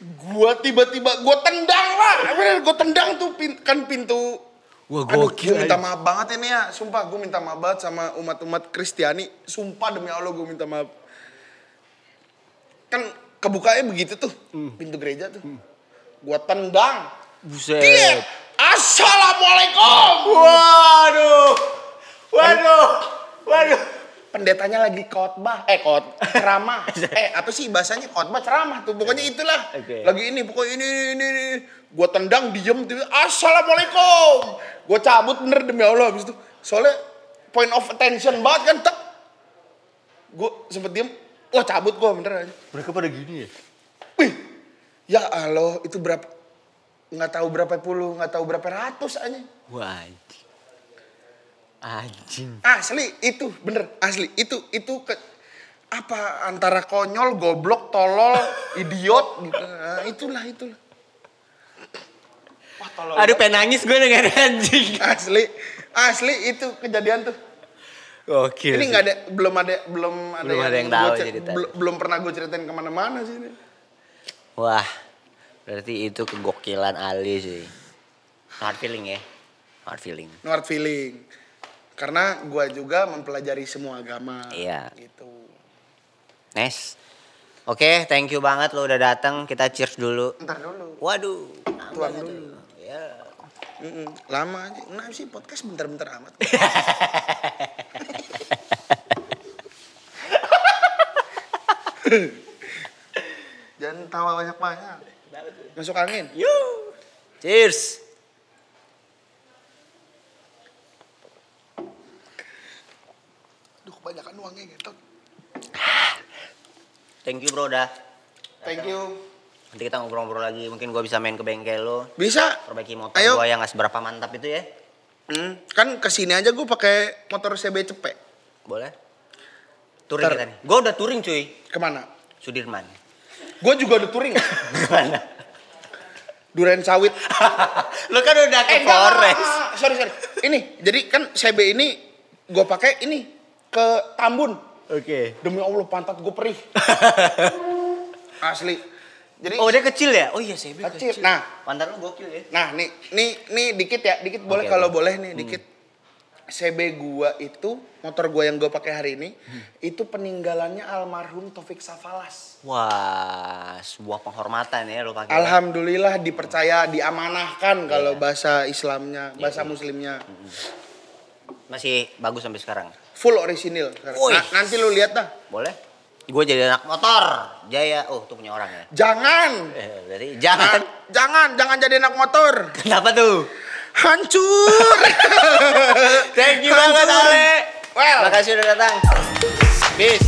S3: Gue tiba-tiba gue tendang lah, gue tendang tuh pintu.
S2: Wah,
S3: Aduh,
S2: gokil.
S3: gue minta maaf banget ini ya, sumpah gue minta maaf banget sama umat-umat Kristiani, sumpah demi Allah gue minta maaf. Kan kebukanya begitu tuh, pintu gereja tuh, gue tendang.
S2: Buset.
S3: Dia, assalamualaikum.
S2: Waduh.
S3: Pendetanya lagi khotbah, ceramah. Apa sih bahasanya khotbah ceramah tuh. Pokoknya itulah.
S2: Okay.
S3: Lagi ini, pokoknya ini. Gua tendang, diem, assalamualaikum. Gua cabut bener demi Allah habis itu. Soalnya point of attention banget kan. Gua sempet diem, wah cabut gua bener aja.
S2: Mereka pada gini ya?
S3: Wih, ya Allah itu berapa? nggak tahu berapa puluh, nggak tahu berapa ratus aja.
S2: Wah, anjing.
S3: Asli itu bener, asli itu apa antara konyol, goblok, tolol, idiot gitu. Nah, itulah. Wah, tolol.
S2: Aduh, pengen nangis gue dengan anjing.
S3: Asli itu kejadian tuh.
S2: Oke.
S3: Ini nggak ada, belum ada
S2: yang tahu ceritanya.
S3: belum pernah gue ceritain kemana-mana sih ini.
S2: Wah, berarti itu kegokilan Ali sih. Hard feeling ya, hard feeling.
S3: No hard feeling. Karena gue juga mempelajari semua agama.
S2: Iya.
S3: Gitu.
S2: Nice. Oke, thank you banget lo udah datang. Kita cheers dulu.
S3: Ntar dulu.
S2: Waduh,
S3: Tuang dulu.
S2: Ya.
S3: Lama aja. Nah sih podcast bentar-bentar amat. Jangan tawa banyak-banyak. Masuk angin.
S2: Yuk. Cheers.
S3: Duh, kebanyakan uangnya gitu.
S2: Thank you bro dah.
S3: Thank you.
S2: Nanti kita ngobrol-ngobrol lagi. Mungkin gua bisa main ke bengkel lo.
S3: Bisa.
S2: Perbaiki motor
S3: Ayo.
S2: gua yang gak seberapa mantap itu ya.
S3: Kan kesini aja gue pakai motor CB cepet.
S2: Boleh? Touring kita nih. Gua udah touring cuy.
S3: Kemana?
S2: Sudirman.
S3: Gue juga udah touring.
S2: Kemana?
S3: Duren Sawit.
S2: Lo kan udah ke Forest.
S3: Sorry. Ini, jadi kan CB ini gue pakai ini ke Tambun.
S2: Oke.
S3: Demi Allah pantat gue perih. Asli. Jadi
S2: Oh dia kecil ya? Oh iya CB
S3: kecil.
S2: kecil.
S3: Nah.
S2: Pantat lo gokil ya?
S3: Nah, nih dikit ya, dikit boleh
S2: Oke,
S3: kalau
S2: oke.
S3: boleh nih dikit. CB gua itu, motor gua yang gua pakai hari ini, itu peninggalannya almarhum Taufik Safalas.
S2: Wah, sebuah penghormatan ya lo pakai.
S3: Alhamdulillah dipercaya, diamanahkan kalau bahasa Islamnya, bahasa Muslimnya.
S2: Masih bagus sampai sekarang.
S3: Full orisinil.
S2: Wih.
S3: Nah, nanti lu lihat dah.
S2: Boleh? Gue jadi anak motor. Jaya. Oh, tuh punya orang ya.
S3: Jangan.
S2: Berarti jangan.
S3: Jangan jadi anak motor.
S2: Kenapa tuh?
S3: Hancur.
S2: Thank you banget Ale.
S3: Well.
S2: Makasih udah datang. Peace.